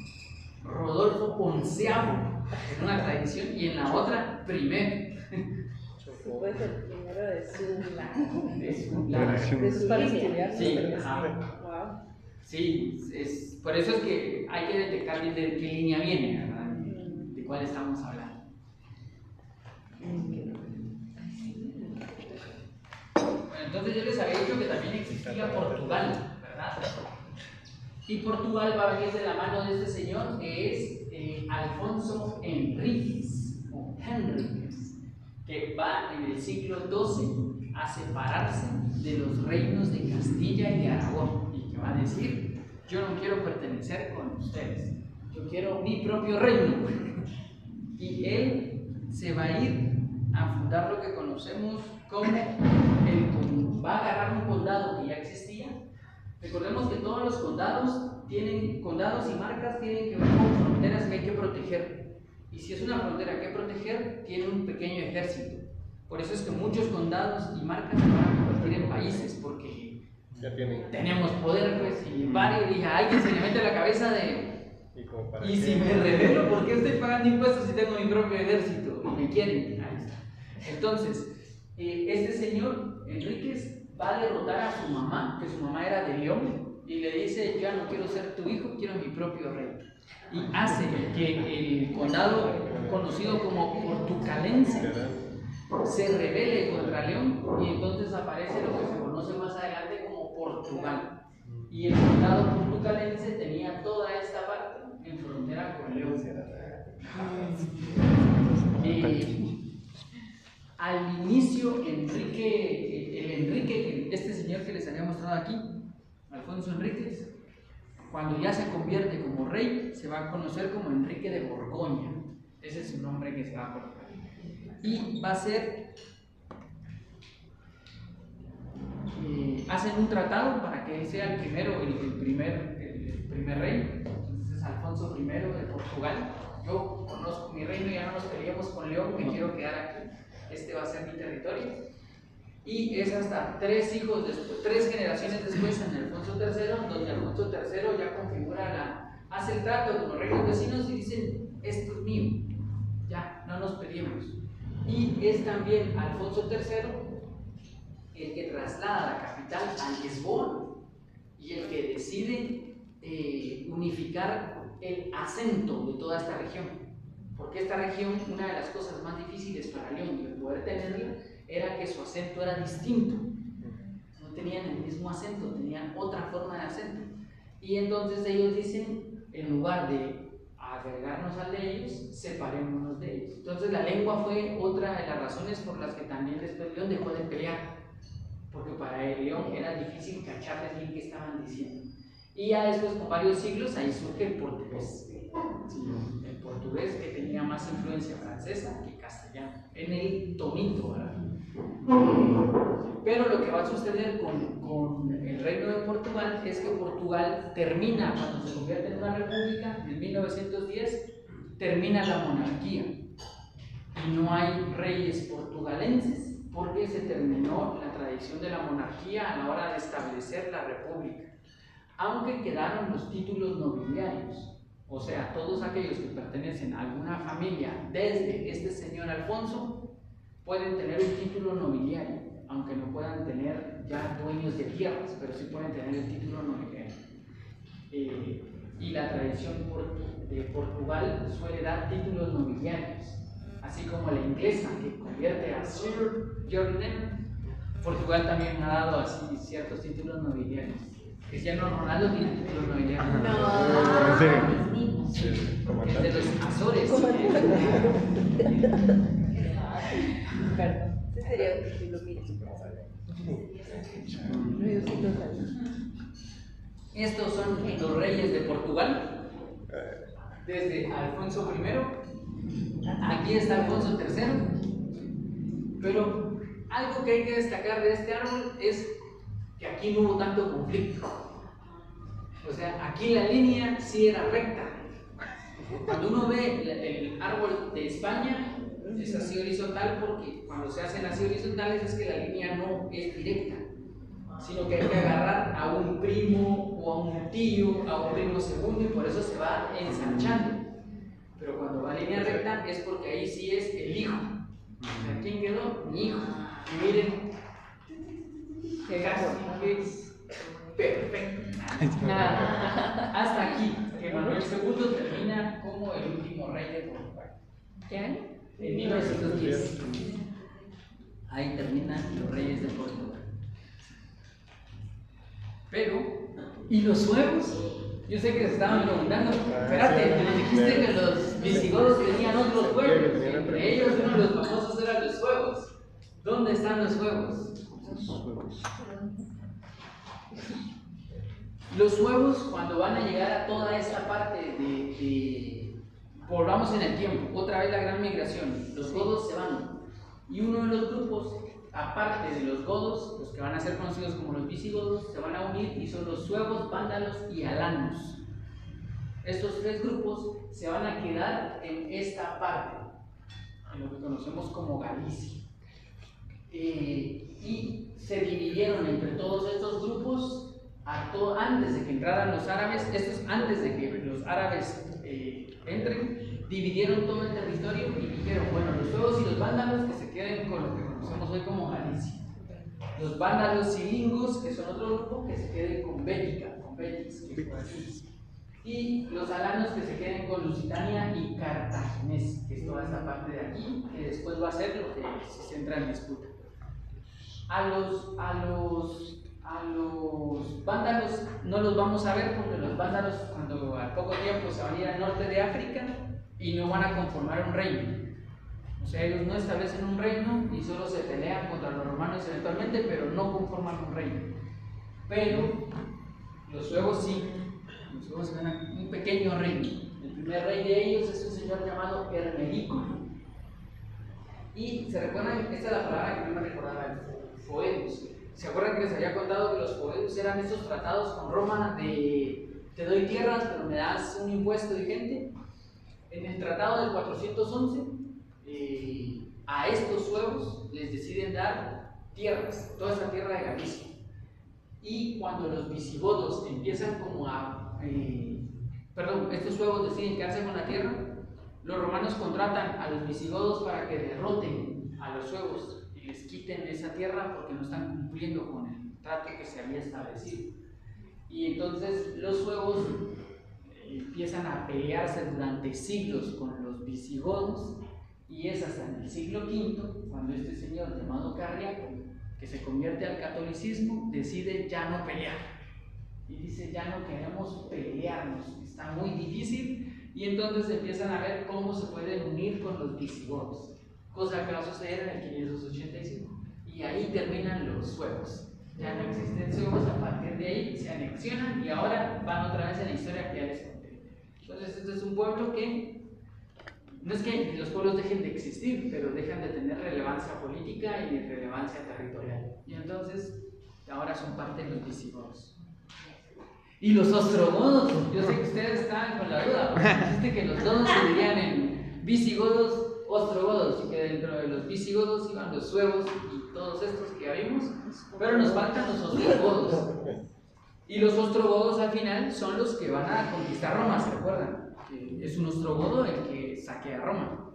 Rodolfo XI en una tradición y en la otra primero. Puede ser primero de su lado. De su familia. Sí, Wow. Sí, por eso es que hay que detectar bien de qué línea viene, ¿verdad? De cuál estamos hablando. Bueno, entonces yo les había dicho que también existía Portugal, ¿verdad? Y Portugal va a venir de la mano de este señor que es Alfonso Enríquez, o Henríquez, que va en el siglo XII a separarse de los reinos de Castilla y de Aragón, y que va a decir: yo no quiero pertenecer con ustedes, yo quiero mi propio reino. Y él se va a ir a fundar lo que conocemos como va a agarrar un condado que ya existía. Recordemos que todos los condados y marcas tienen que ver con fronteras que hay que proteger. Y si es una frontera que hay que proteger, tiene un pequeño ejército. Por eso es que muchos condados y marcas se van a convertir en países, porque ya tenemos poder, pues. Y alguien se le mete a la cabeza de... ¿Y si me rebelo? ¿Por qué estoy pagando impuestos si tengo mi propio ejército? Y me quieren. Ahí está. Entonces, este señor, Enríquez, va a derrotar a su mamá, que su mamá era de León, y le dice: ya no quiero ser tu hijo, quiero mi propio rey. Y hace que el condado conocido como Portucalense se rebele contra León, y entonces aparece lo que se conoce más adelante como Portugal. Y el condado portucalense tenía toda esta parte en frontera con León. Al inicio, este señor que les había mostrado aquí, Alfonso Enríquez, cuando ya se convierte como rey, se va a conocer como Enrique de Borgoña. Ese es su nombre que se va a colocar. Y va a ser... hacen un tratado para que él sea el primer rey. Entonces es Alfonso I de Portugal. Yo conozco mi reino, ya no nos peleamos con León, me quiero quedar aquí. Este va a ser mi territorio. Y es hasta 3 generaciones después, en Alfonso III, donde Alfonso III ya configura hace el trato con los reinos vecinos y dicen: esto es mío, ya, no nos peleemos. Y es también Alfonso III el que traslada la capital a Lisboa y el que decide unificar el acento de toda esta región. Porque esta región, una de las cosas más difíciles para León de poder tenerla, era que su acento era distinto. No tenían el mismo acento, tenían otra forma de acento. Y entonces ellos dicen, en lugar de agregarnos al de ellos, separémonos de ellos. Entonces la lengua fue otra de las razones por las que también después León dejó de pelear, porque para el León era difícil cacharles bien qué estaban diciendo. Y ya después, con varios siglos, ahí surge el portugués. Sí, el portugués, que tenía más influencia francesa que castellano, en el tomito, ¿verdad? Pero lo que va a suceder con el reino de Portugal es que Portugal termina, cuando se convierte en una república, en 1910, termina la monarquía. Y no hay reyes portugalenses, porque se terminó la tradición de la monarquía a la hora de establecer la república. Aunque quedaron los títulos nobiliarios, o sea, todos aquellos que pertenecen a alguna familia desde este señor Alfonso pueden tener un título nobiliario, aunque no puedan tener ya dueños de tierras, pero sí pueden tener el título nobiliario. y la tradición de Portugal suele dar títulos nobiliarios, así como la inglesa que convierte a Sir Your Name. Portugal también ha dado así ciertos títulos nobiliarios. Cristiano Ronaldo tiene títulos nobiliarios. No. Sí, Es comandante. de los Azores. Perdón. Ese sería un título mío. Estos son los reyes de Portugal, desde Alfonso I, aquí está Alfonso III, pero algo que hay que destacar de este árbol es que aquí no hubo tanto conflicto. O sea, aquí la línea sí era recta. Cuando uno ve el árbol de España, es así horizontal porque cuando se hacen así horizontales es que la línea no es directa, sino que hay que agarrar a un primo o a un tío, a un primo segundo, y por eso se va ensanchando. Pero cuando va a línea recta es porque ahí sí es el hijo. O sea, ¿quién quedó? Mi hijo. Y miren, casi que es perfecto. Hasta aquí, que Manuel II termina como el último rey de Portugal. ¿Qué año? En 1910. Ahí terminan los reyes de Portugal. Pero, ¿y los suevos? Yo sé que se estaban preguntando, espérate, nos dijiste que los visigodos tenían otros pueblos, entre ellos uno de los famosos eran los suevos. ¿Dónde están los suevos? Los suevos, cuando van a llegar a toda esta parte volvamos en el tiempo, otra vez la gran migración, los godos se van, y uno de los grupos, aparte de los godos, los que van a ser conocidos como los visigodos, se van a unir y son los suevos, vándalos y alanos. Estos tres grupos se van a quedar en esta parte, en lo que conocemos como Galicia. Y se dividieron entre todos estos grupos antes de que entraran los árabes, antes de que los árabes entren, dividieron todo el territorio y dijeron, bueno, los suevos y los vándalos que se queden con lo que conocemos hoy como Galicia. Los vándalos cilingos, que son otro grupo, que se queden con Bética, con Betis, que fue así. Y los alanos que se queden con Lusitania y Cartaginés, que es toda esta parte de aquí, que después va a ser lo que se entra en disputa. A los vándalos no los vamos a ver porque los vándalos cuando al poco tiempo se van a ir al norte de África y no van a conformar un reino. O sea, ellos no establecen un reino y solo se pelean contra los romanos eventualmente, pero no conforman un reino. Pero los suevos sí, los suevos ganan un pequeño reino. El primer rey de ellos es un señor llamado Hermerico. Y se recuerdan, esta es la palabra que yo me recordaba, el foedus. ¿Se acuerdan que les había contado que los foedus eran estos tratados con Roma de te doy tierras pero me das un impuesto vigente? En el tratado del 411 a estos suevos les deciden dar tierras, toda esta tierra de Galicia. Y cuando los visigodos empiezan como estos suevos deciden quedarse con la tierra, los romanos contratan a los visigodos para que derroten a los suevos y les quiten esa tierra porque no están cumpliendo con el trato que se había establecido. Y entonces los suevos empiezan a pelearse durante siglos con los visigodos y es hasta en el siglo V cuando este señor llamado Carriaco, que se convierte al catolicismo, decide ya no pelear y dice ya no queremos pelearnos, está muy difícil, y entonces empiezan a ver cómo se pueden unir con los visigodos, cosa que va a suceder en el 585 y ahí terminan los suevos. Ya no existen suevos, a partir de ahí se anexionan y ahora van otra vez en la historia que ya les conté. Entonces este es un pueblo que no es que los pueblos dejen de existir, pero dejan de tener relevancia política y de relevancia territorial. Y entonces ahora son parte de los visigodos. Y los ostrogodos, yo sé que ustedes estaban con la duda, porque dijiste que los godos se dirían en visigodos, ostrogodos, y que dentro de los visigodos iban los suevos y todos estos que ya vimos, pero nos faltan los ostrogodos. Y los ostrogodos al final son los que van a conquistar Roma, ¿se acuerdan? Es un ostrogodo el que saquea Roma.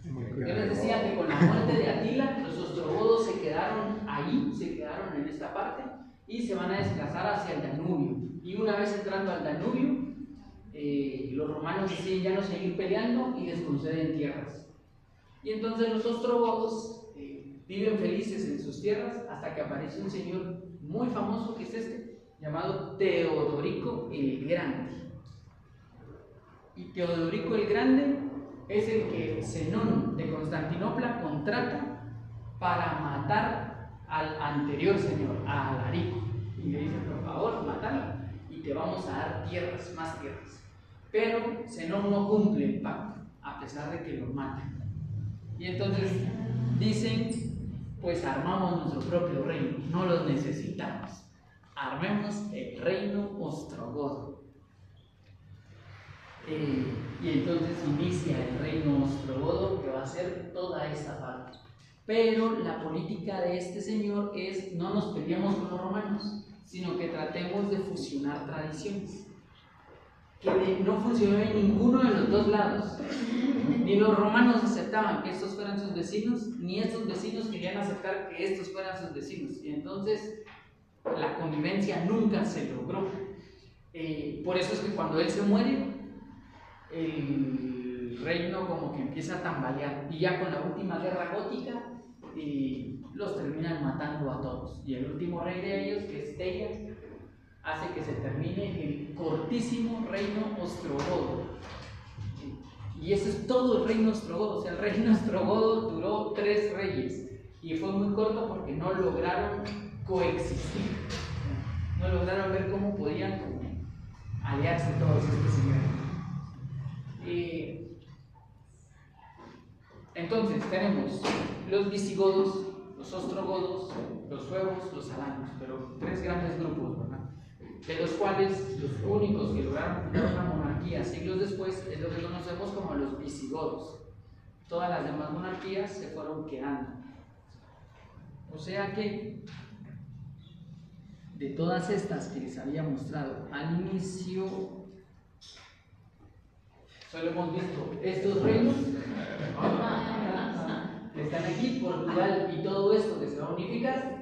Yo les decía que con la muerte de Atila, los ostrogodos se quedaron ahí, se quedaron en esta parte y se van a desplazar hacia el Danubio. Y una vez entrando al Danubio, los romanos deciden ya no seguir peleando y les conceden tierras. Y entonces los ostrogodos viven felices en sus tierras hasta que aparece un señor muy famoso, que es este, llamado Teodorico el Grande. Y Teodorico el Grande es el que Zenón de Constantinopla contrata para matar al anterior señor, a Alarico. Y le dice, por favor, mátalo y te vamos a dar tierras, más tierras. Pero Zenón no cumple el pacto, a pesar de que lo matan. Y entonces dicen, pues armamos nuestro propio reino, no los necesitamos. Armemos el reino ostrogodo. Y entonces inicia el reino ostrogodo, que va a ser toda esta parte. Pero la política de este señor es: no nos peleemos con los romanos, sino que tratemos de fusionar tradiciones. Que no funcionó en ninguno de los dos lados. Ni los romanos aceptaban que estos fueran sus vecinos, ni estos vecinos querían aceptar que estos fueran sus vecinos. Y entonces la convivencia nunca se logró. Por eso es que cuando él se muere, el reino como que empieza a tambalear. Y ya con la última guerra gótica, los terminan matando a todos. Y el último rey de ellos, que es Teia, hace que se termine el cortísimo reino ostrogodo. Y eso es todo el reino ostrogodo. O sea, el reino ostrogodo duró 3 reyes y fue muy corto porque no lograron coexistir, no lograron ver cómo podían aliarse todos estos señores. Entonces tenemos los visigodos, los ostrogodos, los suevos, los alanos, pero 3 grandes grupos, ¿verdad? De los cuales los únicos que lograron fundar una monarquía siglos después es lo que conocemos como los visigodos. Todas las demás monarquías se fueron quedando. O sea que de todas estas que les había mostrado al inicio, solo hemos visto estos reinos que están aquí, Portugal y todo esto que se va a unificar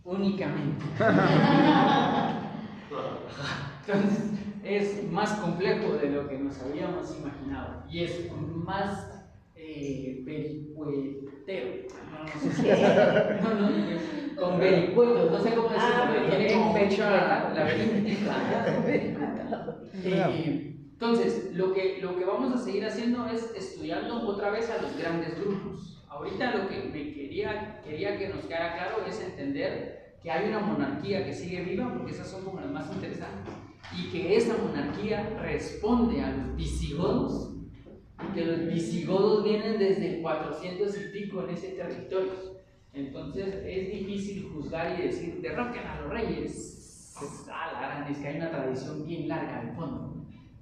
únicamente. Entonces es más complejo de lo que nos habíamos imaginado y es más vericuetero. No sé si con vericuetos, no sé cómo decirlo, tiene como mucha entonces, lo que vamos a seguir haciendo es estudiando otra vez a los grandes grupos. Ahorita lo que quería que nos quedara claro es entender que hay una monarquía que sigue viva, porque esas son como las más interesantes, y que esa monarquía responde a los visigodos, y que los visigodos vienen desde el 400 y pico en ese territorio. Entonces es difícil juzgar y decir, derroquen a los reyes. Es que hay una tradición bien larga de fondo,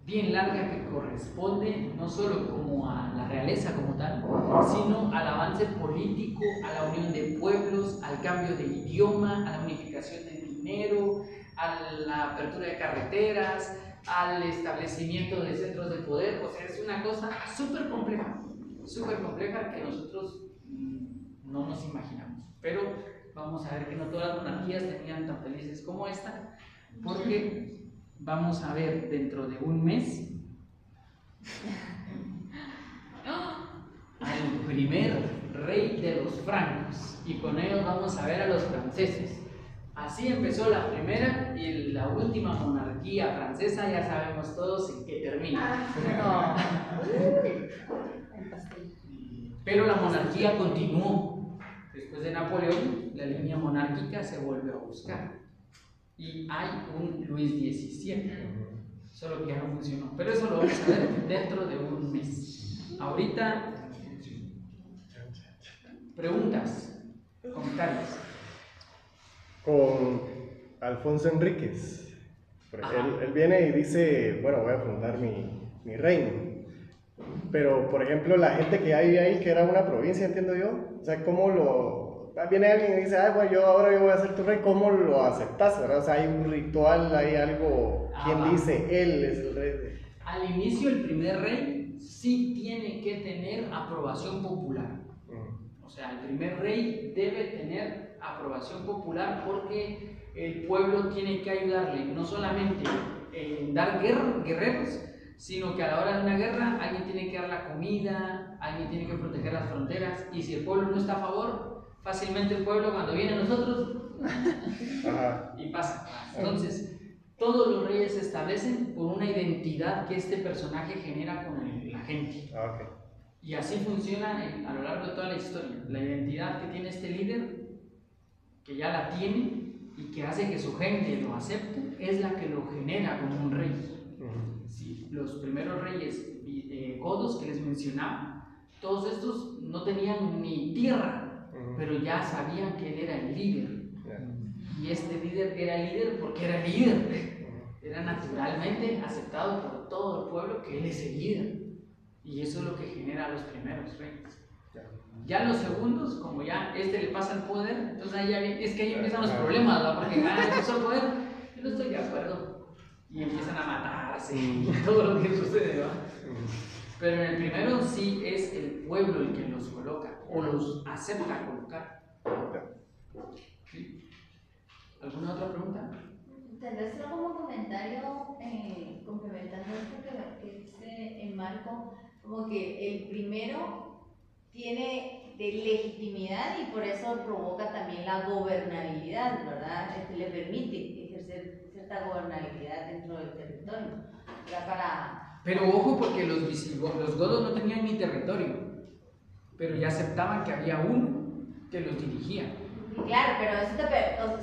bien larga, que corresponde no solo como a la realeza como tal, sino al avance político, a la unión de pueblos, al cambio de idioma, a la unificación del dinero, a la apertura de carreteras, al establecimiento de centros de poder. O sea, es una cosa súper compleja que nosotros no nos imaginamos. Pero vamos a ver que no todas las monarquías tenían tan felices como esta, porque vamos a ver dentro de un mes al primer rey de los francos, y con ellos vamos a ver a los franceses. Así empezó la primera y la última monarquía francesa, ya sabemos todos en qué termina. Pero la monarquía continuó. Después de Napoleón, la línea monárquica se volvió a buscar. Y hay un Luis XVII, solo que ya no funcionó. Pero eso lo vamos a ver dentro de un mes. Ahorita, preguntas, comentarios. Con Alfonso Enríquez. Él viene y dice, bueno, voy a fundar mi reino. Pero, por ejemplo, la gente que hay ahí, que era una provincia, entiendo yo, o sea, ¿cómo lo...? Viene alguien y dice, bueno, yo voy a ser tu rey, ¿cómo lo aceptas, verdad? O sea, hay un ritual, hay algo, ¿quién dice? Él es el rey. Al inicio, el primer rey sí tiene que tener aprobación popular. O sea, el primer rey debe tener aprobación popular, porque el pueblo tiene que ayudarle, no solamente en dar guerreros, sino que a la hora de una guerra alguien tiene que dar la comida, alguien tiene que proteger las fronteras, y si el pueblo no está a favor, fácilmente el pueblo cuando viene a nosotros y pasa. Entonces, todos los reyes se establecen por una identidad que este personaje genera con la gente. Okay. Y así funciona a lo largo de toda la historia. La identidad que tiene este líder, que ya la tiene y que hace que su gente lo acepte, es la que lo genera como un rey. Sí, los primeros reyes godos que les mencionaba, todos estos no tenían ni tierra, pero ya sabían que él era el líder. Y este líder era líder porque era líder. Era naturalmente aceptado por todo el pueblo que él es el líder. Y eso es lo que genera a los primeros reyes. Ya los segundos, como ya le pasa el poder, entonces es que ahí empiezan los problemas, ¿no? Porque le pasó el poder, yo no estoy de acuerdo. Y empiezan a matarse y todo lo que sucede, ¿va? Pero en el primero sí es el pueblo el que los coloca o los acepta colocar. ¿Sí? ¿Alguna otra pregunta? Tal vez solo como comentario, complementando esto que dice Marco, como que el primero tiene de legitimidad y por eso provoca también la gobernabilidad, ¿verdad? Le permite ejercer cierta gobernabilidad dentro del territorio. Pero ojo, porque los godos no tenían ni territorio, pero ya aceptaban que había uno que los dirigía. Claro, pero eso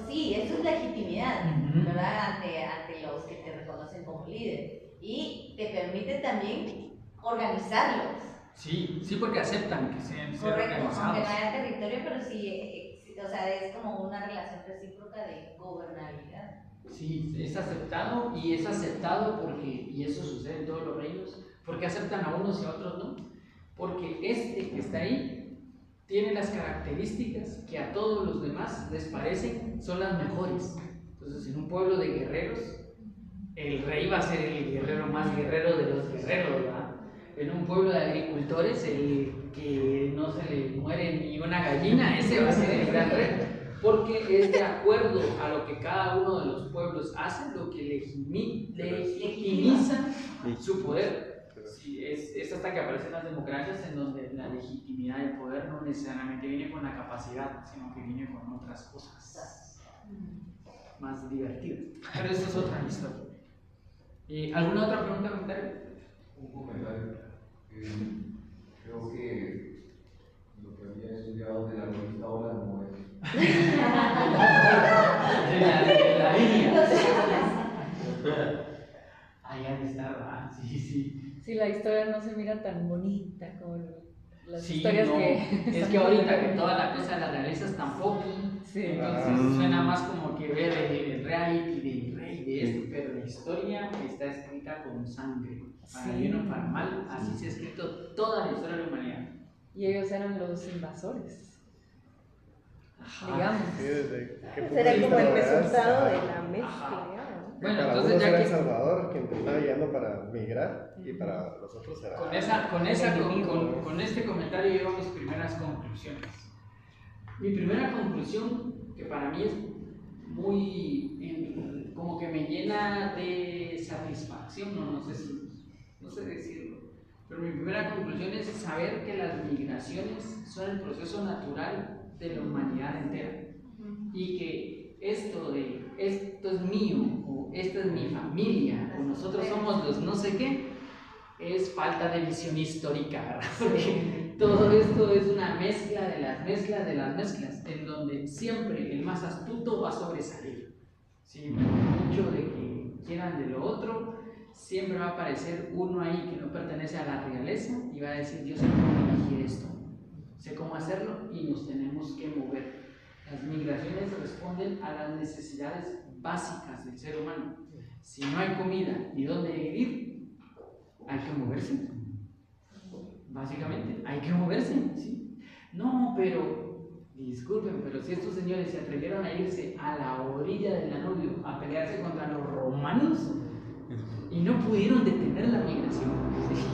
sí, eso es legitimidad, ¿verdad? Ante los que te reconocen como líder. Y te permite también organizarlos. Sí, porque aceptan que sean organizados. Aunque no haya territorio, pero sí, o sea, es como una relación recíproca de gobernabilidad. Sí, es aceptado y es aceptado porque, y eso sucede en todos los reinos, porque aceptan a unos y a otros no. Porque este que está ahí tiene las características que a todos los demás les parecen son las mejores. Entonces, en un pueblo de guerreros, el rey va a ser el guerrero más guerrero de los guerreros, ¿verdad? En un pueblo de agricultores, el que no se le muere ni una gallina, ese va a ser el gran rey. Porque es de acuerdo a lo que cada uno de los pueblos hace, lo que legitimiza su poder. Sí, es hasta que aparecen las democracias en donde la legitimidad del poder no necesariamente viene con la capacidad, sino que viene con otras cosas más divertidas. Pero eso es otra historia. ¿Alguna otra pregunta, comentario? Un comentario. Creo que lo que había estudiado de la revista Hola no es. la línea. Ahí han de estar, ¿verdad? Sí. Sí, la historia no se mira tan bonita como las sí, historias no. que... Es que ahorita que toda la cosa de la realeza es tan poqui, sí. Entonces suena más como que ver el reality del rey de esto, pero la historia está escrita con sangre, para bien o para mal, así se ha escrito toda la historia de la humanidad. Y ellos eran los invasores. Ajá. Digamos. Sí, desde qué punto Será de como vista el lo veas, resultado de ajá. la mezcla, digamos. Bueno, para entonces unos ya era que El Salvador quien te estaba guiando para migrar y para los otros era con este comentario llego a mis primeras conclusiones. Mi primera conclusión, que para mí es muy, como que me llena de satisfacción, no sé decirlo, pero mi primera conclusión es saber que las migraciones son el proceso natural de la humanidad entera y que esto es mío, o esta es mi familia, o nosotros somos los no sé qué, es falta de visión histórica, ¿verdad? Porque todo esto es una mezcla de las mezclas, en donde siempre el más astuto va a sobresalir. ¿Sí? Mucho de que quieran de lo otro, siempre va a aparecer uno ahí que no pertenece a la realeza y va a decir: yo sé cómo dirigir esto, sé cómo hacerlo y nos tenemos que mover. Las migraciones responden a las necesidades básicas del ser humano. Si no hay comida ni dónde vivir, hay que moverse. Básicamente, hay que moverse, ¿sí? No, pero, disculpen, pero si estos señores se atrevieron a irse a la orilla del Danubio a pelearse contra los romanos y no pudieron detener la migración,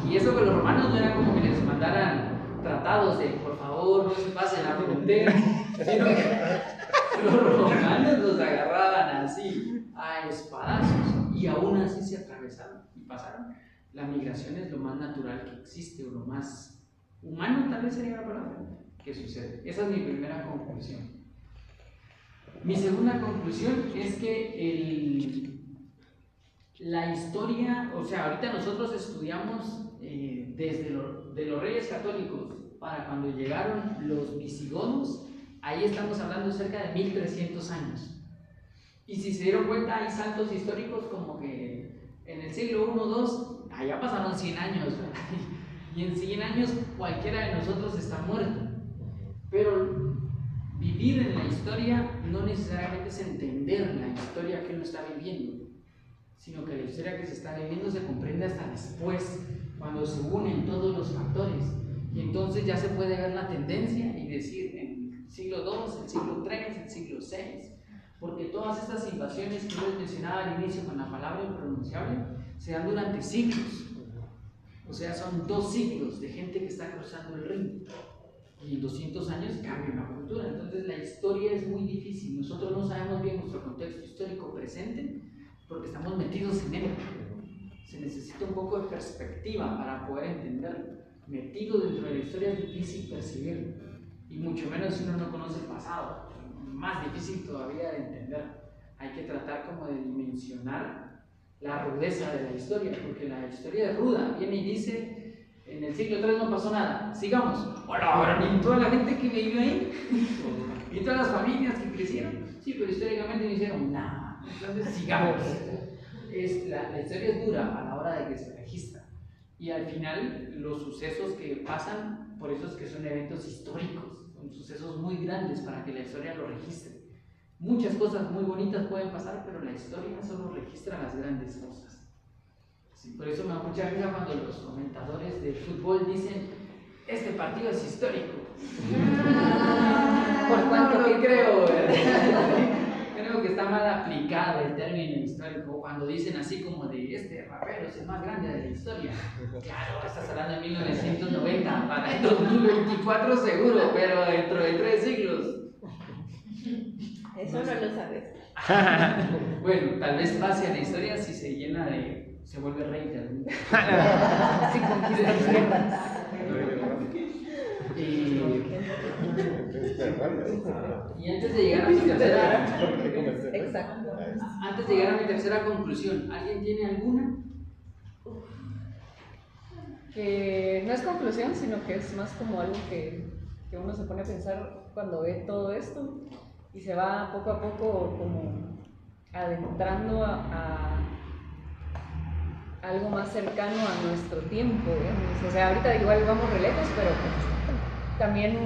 y eso que los romanos no era como que les mandaran tratados de por favor no se pasen la frontera, sino que Los romanos los agarraban así, a espadazos, y aún así se atravesaron y pasaron. La migración es lo más natural que existe, o lo más humano, tal vez sería la palabra, que sucede. Esa es mi primera conclusión. Mi segunda conclusión es que la historia, o sea, ahorita nosotros estudiamos desde de los reyes católicos para cuando llegaron los visigodos, ahí estamos hablando cerca de 1300 años. Y si se dieron cuenta, hay saltos históricos como que en el siglo I, II, allá pasaron 100 años, ¿verdad? Y en 100 años cualquiera de nosotros está muerto. Pero vivir en la historia no necesariamente es entender la historia que uno está viviendo, sino que la historia que se está viviendo se comprende hasta después, cuando se unen todos los factores. Y entonces ya se puede ver la tendencia y decir en el siglo II, el siglo III, el siglo VI, porque todas estas invasiones que yo les mencionaba al inicio con la palabra impronunciable se dan durante siglos. O sea, son 2 siglos de gente que está cruzando el Rin. Y en 200 años cambia una cultura. Entonces la historia es muy difícil. Nosotros no sabemos bien nuestro contexto histórico presente porque estamos metidos en él. Se necesita un poco de perspectiva para poder entenderlo. Metido dentro de la historia es difícil percibirlo. Y mucho menos si uno no conoce el pasado. Más difícil todavía de entender. Hay que tratar como de dimensionar la rudeza de la historia, porque la historia es ruda. Viene y dice, en el siglo III no pasó nada, sigamos. Bueno, y toda la gente que vivió ahí, y todas las familias que crecieron, sí, pero históricamente no hicieron nada. Entonces sigamos. La historia es dura a la hora de que se registra. Y al final, los sucesos que pasan, por eso es que son eventos históricos, son sucesos muy grandes para que la historia lo registre. Muchas cosas muy bonitas pueden pasar, pero la historia solo registra las grandes cosas. Sí, por eso me da mucha risa cuando los comentadores de fútbol dicen: este partido es histórico. ¿Por cuánto que creo? Creo que está mal aplicado el término histórico cuando dicen así como de este rapero es el más grande de la historia. Claro, estás hablando de 1990, para el 2024 seguro, pero dentro de 3 siglos. Eso no lo sabes. Bueno, tal vez pase a la historia si se llena de... se vuelve rey de algún... Si conquistas tierras. Y antes de llegar a mi tercera... Exacto. Antes de llegar a mi tercera conclusión, ¿alguien tiene alguna? Que no es conclusión, sino que es más como algo que uno se pone a pensar cuando ve todo esto y se va poco a poco como adentrando a algo más cercano a nuestro tiempo, digamos. O sea, ahorita igual vamos re lejos, pero también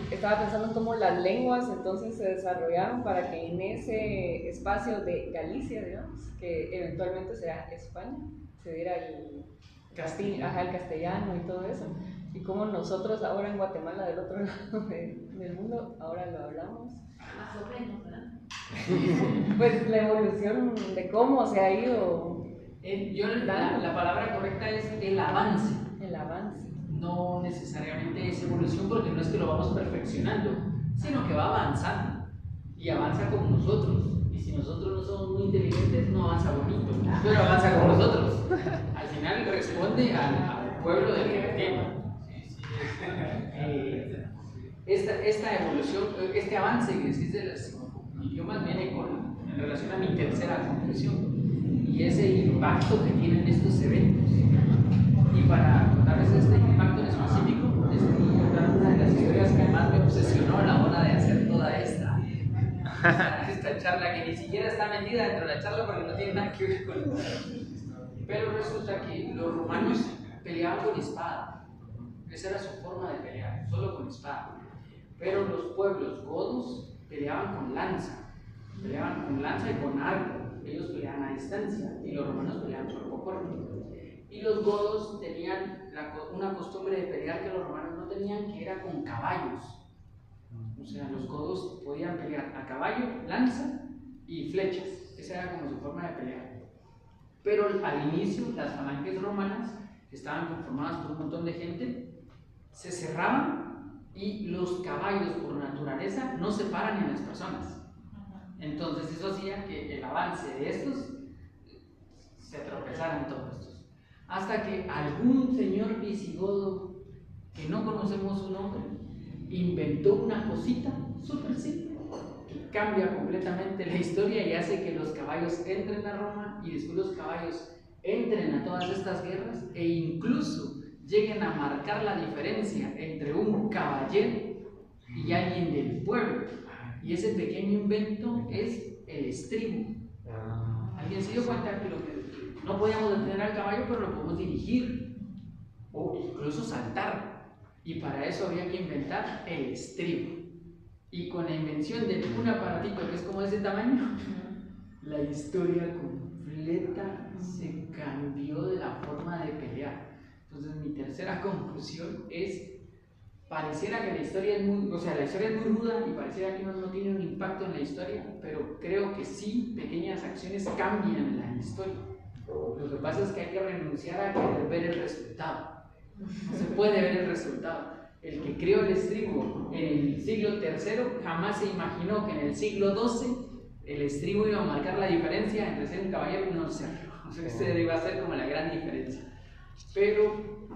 estaba pensando en cómo las lenguas entonces se desarrollaron para que en ese espacio de Galicia, digamos, que eventualmente será España, se diera el castellano y todo eso. Y cómo nosotros ahora en Guatemala, del otro lado del mundo, ahora lo hablamos. Más o menos, ¿verdad? Pues la evolución de cómo se ha ido. La palabra correcta es el avance. El avance. No necesariamente es evolución, porque no es que lo vamos perfeccionando, sino que va avanzando y avanza como nosotros. Y si nosotros no somos muy inteligentes, no avanza bonito, pero avanza como nosotros. Al final responde al pueblo del que venimos. Esta evolución, este avance que existe de los idiomas viene en relación a mi tercera conclusión, y es el impacto que tienen estos eventos. Y para contarles este impacto en específico, les voy a contar una de las historias que más me obsesionó a la hora de hacer toda esta charla, que ni siquiera está metida dentro de la charla porque no tiene nada que ver con eso. Pero resulta que los romanos peleaban con espada. Esa era su forma de pelear, solo con espada. Pero los pueblos godos peleaban con lanza y con arco. Ellos peleaban a distancia y los romanos peleaban cuerpo a cuerpo. Y los godos tenían una costumbre de pelear que los romanos no tenían, que era con caballos. O sea, los godos podían pelear a caballo, lanza y flechas. Esa era como su forma de pelear. Pero al inicio, las falanges romanas, que estaban conformadas por un montón de gente, se cerraban, y los caballos por naturaleza no se paran en las personas. Entonces eso hacía que el avance de estos se tropezaran todos estos. Hasta que algún señor visigodo, que no conocemos su nombre, inventó una cosita súper simple que cambia completamente la historia y hace que los caballos entren a Roma y después los caballos entren a todas estas guerras e incluso lleguen a marcar la diferencia entre un caballero y alguien del pueblo. Y ese pequeño invento es el estribo. ¿Alguien se dio cuenta que no podíamos detener al caballo, pero lo podemos dirigir o incluso saltar? Y para eso había que inventar el estribo. Y con la invención de un aparatito que es como de ese tamaño, la historia completa se cambió de la forma de pelear. Entonces mi tercera conclusión es, pareciera que la historia es muy, la historia es muy ruda y pareciera que no tiene un impacto en la historia, pero creo que sí, pequeñas acciones cambian la historia. Lo que pasa es que hay que renunciar a querer ver el resultado. No se puede ver el resultado. El que creó el estribo en el siglo III jamás se imaginó que en el siglo XII el estribo iba a marcar la diferencia entre ser un caballero y no serlo. O sea, este iba a ser como la gran diferencia. Pero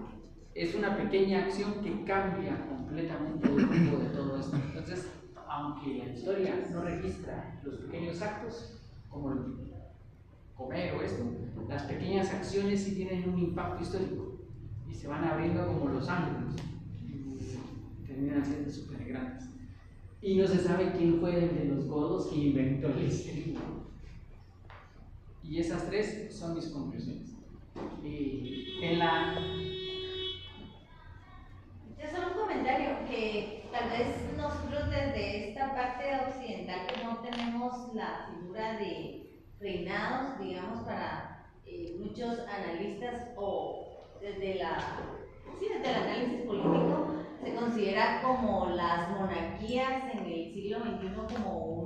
es una pequeña acción que cambia completamente el rumbo de todo esto. Entonces, aunque la historia no registra los pequeños actos, como el comer o esto, las pequeñas acciones sí tienen un impacto histórico y se van abriendo como los ángulos y terminan siendo súper grandes. Y no se sabe quién fue el de los godos que inventó el estribo. Y esas tres son mis conclusiones. Y en la... Yo solo un comentario, que tal vez nosotros desde esta parte occidental que no tenemos la figura de reinados, digamos, para muchos analistas o desde el análisis político, se considera como las monarquías en el siglo XXI como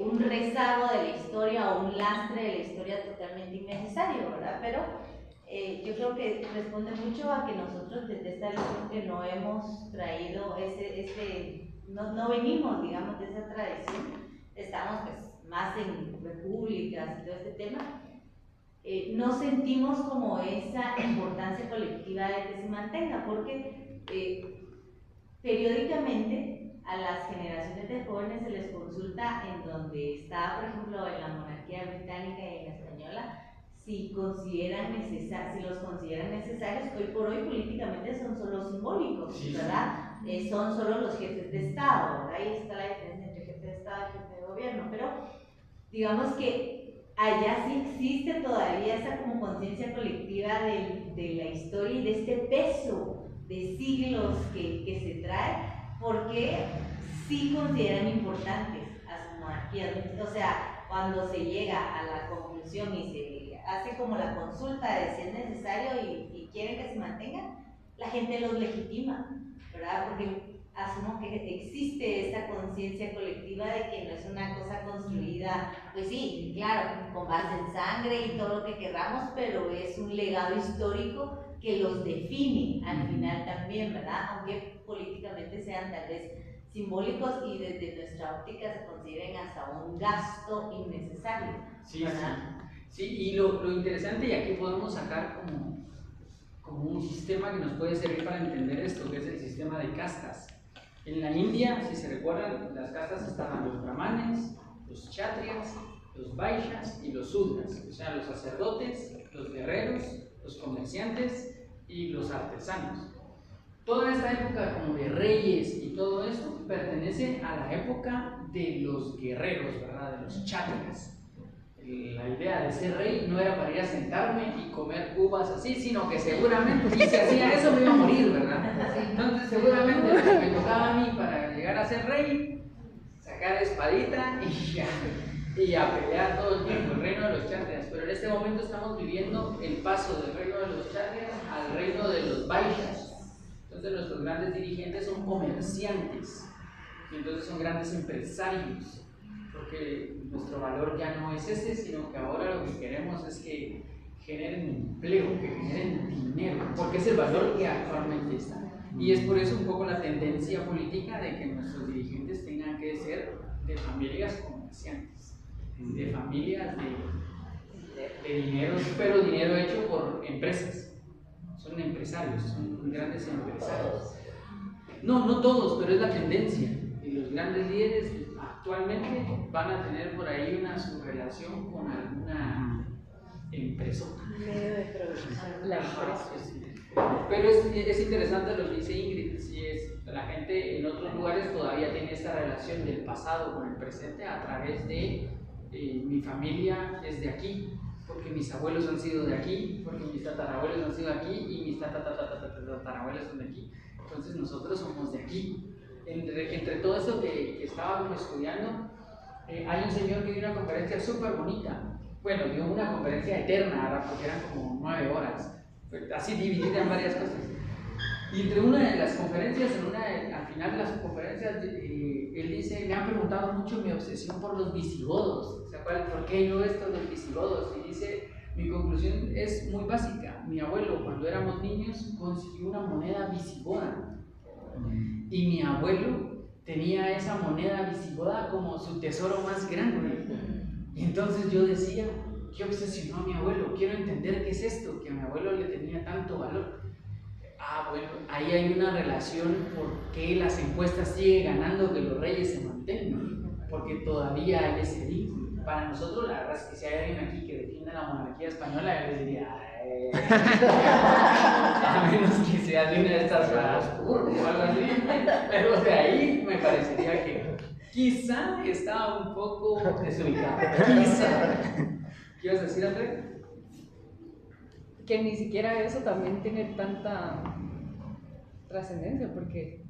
un rezago de la historia o un lastre de la historia totalmente innecesario, ¿verdad? Pero yo creo que responde mucho a que nosotros desde esta visión que no hemos traído no venimos, digamos, de esa tradición, estamos pues más en repúblicas y todo este tema, no sentimos como esa importancia colectiva de que se mantenga, porque periódicamente a las generaciones de jóvenes se les consulta en donde está, por ejemplo, en la monarquía británica y en la española, si los consideran necesarios. Hoy por hoy políticamente son solo simbólicos, ¿verdad? Son solo los jefes de Estado, ¿verdad? Ahí está la diferencia entre jefe de Estado y jefe de gobierno, pero digamos que allá sí existe todavía esa como conciencia colectiva de la historia y de este peso de siglos que se trae, porque sí consideran importantes a sus monarquías. O sea, cuando se llega a la conclusión y se hace como la consulta de si es necesario y quieren que se mantengan, la gente los legitima, ¿verdad? Porque asumo que existe esta conciencia colectiva de que no es una cosa construida, pues sí, claro, con base en sangre y todo lo que queramos, pero es un legado histórico que los define al final también, ¿verdad? Aunque políticamente sean tal vez simbólicos y desde nuestra óptica se consideren hasta un gasto innecesario, ¿verdad? Sí, y lo interesante, y aquí podemos sacar como un sistema que nos puede servir para entender esto, que es el sistema de castas. En la India, si se recuerdan, las castas estaban los brahmanes, los kshatriyas, los vaishyas y los sudras, o sea, los sacerdotes, los guerreros, los comerciantes y los artesanos. Toda esta época como de reyes y todo eso pertenece a la época de los guerreros, ¿verdad? De los kshatriyas. La idea de ser rey no era para ir a sentarme y comer uvas así, sino que seguramente, si se hacía eso, me iba a morir, ¿verdad? Entonces, seguramente lo que me tocaba a mí para llegar a ser rey, sacar espadita y a pelear todo el tiempo, el reino de los kshatriyas. Pero en este momento estamos viviendo el paso del reino de los kshatriyas al reino de los vaishyas. Entonces, nuestros grandes dirigentes son comerciantes, y entonces son grandes empresarios. Porque nuestro valor ya no es ese, sino que ahora lo que queremos es que generen empleo, que generen dinero, porque es el valor que actualmente está. Y es por eso un poco la tendencia política de que nuestros dirigentes tengan que ser de familias comerciantes. comerciantes, de familias de dinero, pero dinero hecho por empresas. Son empresarios, son grandes empresarios. No todos, pero es la tendencia. Y los grandes líderes actualmente van a tener por ahí una subrelación con alguna empresa. Medio de producción. La empresa. Pero es interesante lo que dice Ingrid, la gente en otros lugares todavía tiene esta relación del pasado con el presente a través de mi familia es de aquí, porque mis abuelos han sido de aquí, porque mis tatarabuelos han sido de aquí y mis tatarabuelos son de aquí. Entonces nosotros somos de aquí. Entre todo esto que estábamos estudiando, hay un señor que dio una conferencia súper bonita. Bueno, dio una conferencia eterna, ¿verdad? Porque eran como 9 horas, así dividida en varias cosas. Y entre una de las conferencias, al final de las conferencias, él dice, me han preguntado mucho mi obsesión por los visigodos. ¿Se acuerdan por qué yo esto de los visigodos? Y dice, mi conclusión es muy básica. Mi abuelo, cuando éramos niños, consiguió una moneda visigoda. Y mi abuelo tenía esa moneda visigoda como su tesoro más grande. Y entonces yo decía, ¿qué obsesionó a mi abuelo? Quiero entender qué es esto, que a mi abuelo le tenía tanto valor. Bueno, ahí hay una relación por qué las encuestas siguen ganando que los reyes se mantengan, porque todavía hay ese vínculo. Para nosotros, la verdad es que si hay alguien aquí que defienda la monarquía española, yo les diría, a menos que sea de una de estas raras o algo así, pero de ahí me parecería que quizá estaba un poco desubicado. Quizá. ¿Qué ibas a decir, André? Que ni siquiera eso también tiene tanta trascendencia, porque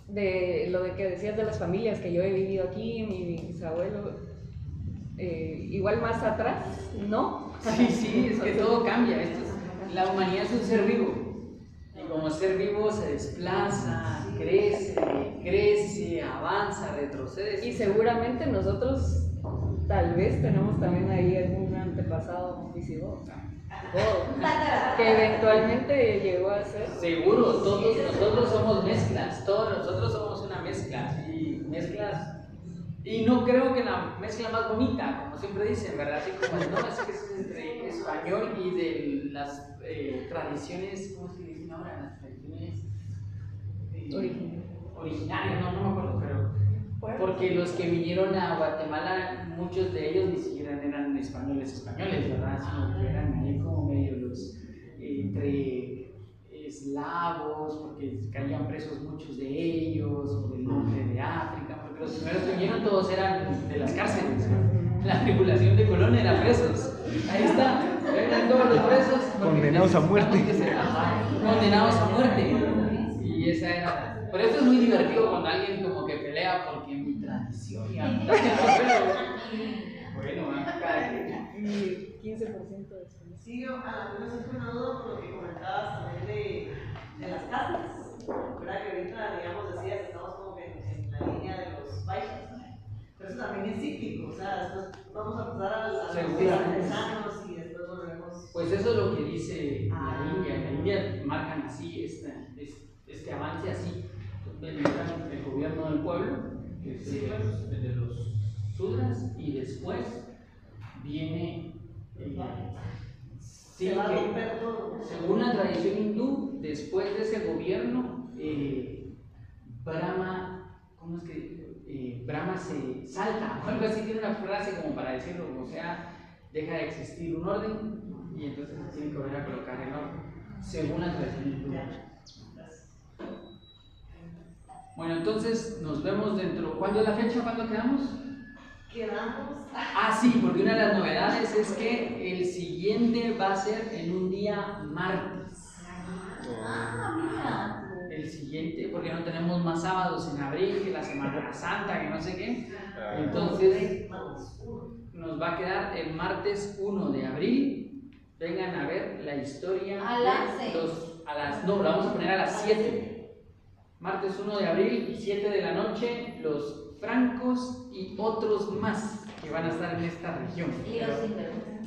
de lo de que decías de las familias que yo he vivido aquí, mi bisabuelo, igual más atrás, ¿no? Sí, es que todo cambia. La humanidad es un ser vivo, y como ser vivo se desplaza, crece, avanza, retrocede. Y seguramente nosotros tal vez tenemos también ahí algún antepasado visigodo. Que eventualmente llegó a ser. Seguro, todos nosotros somos mezclas, todos nosotros somos una mezcla, y no creo que la mezcla más bonita, como siempre dicen, ¿verdad? Así como no, es que es entre español y de las tradiciones, ¿cómo se dicen ahora? Las tradiciones originarias, no me acuerdo, pero porque los que vinieron a Guatemala, muchos de ellos ni siquiera eran españoles, ¿verdad? Sino que eran ahí como medio los entre eslavos, porque caían presos muchos de ellos, o del norte de África, porque los primeros que vinieron todos eran de las cárceles. La tripulación de Colón era presos. Ahí está, eran todos los presos. Condenados a muerte. Condenados a muerte. Y esa era. Por eso es muy divertido cuando alguien como que pelea porque mi tradición y bueno, acá Y 15% de eso. Sí, a mí me surge una duda por lo que comentabas también de las castas, ¿verdad? Que ahorita, digamos, decías, estamos como que en la línea de los baixos, pero eso también es cíclico, o sea, después vamos a pasar a los artesanos y después volvemos. Pues eso es lo que dice la India. En la India marcan así este avance así. El gobierno del pueblo, que es el de los sudras, y después viene sí, que, según la tradición hindú, después de ese gobierno, Brahma, ¿cómo es que? Brahma se salta, o algo así, tiene una frase como para decirlo, o sea, deja de existir un orden y entonces se tiene que volver a colocar en orden, según la tradición hindú. Bueno, entonces nos vemos dentro. ¿Cuándo es la fecha? ¿Cuándo quedamos? Quedamos. Sí, porque una de las novedades es que el siguiente va a ser en un día martes. Mira. El siguiente, porque no tenemos más sábados en abril, que la Semana Santa, que no sé qué. Entonces nos va a quedar el martes 1 de abril. Vengan a ver la historia. A las 6. No, lo vamos a poner a las 7. Martes 1 de abril, 7 de la noche, los francos y otros más que van a estar en esta región.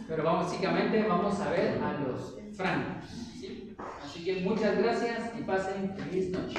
Pero básicamente vamos a ver a los francos, ¿sí? Así que muchas gracias y pasen feliz noche.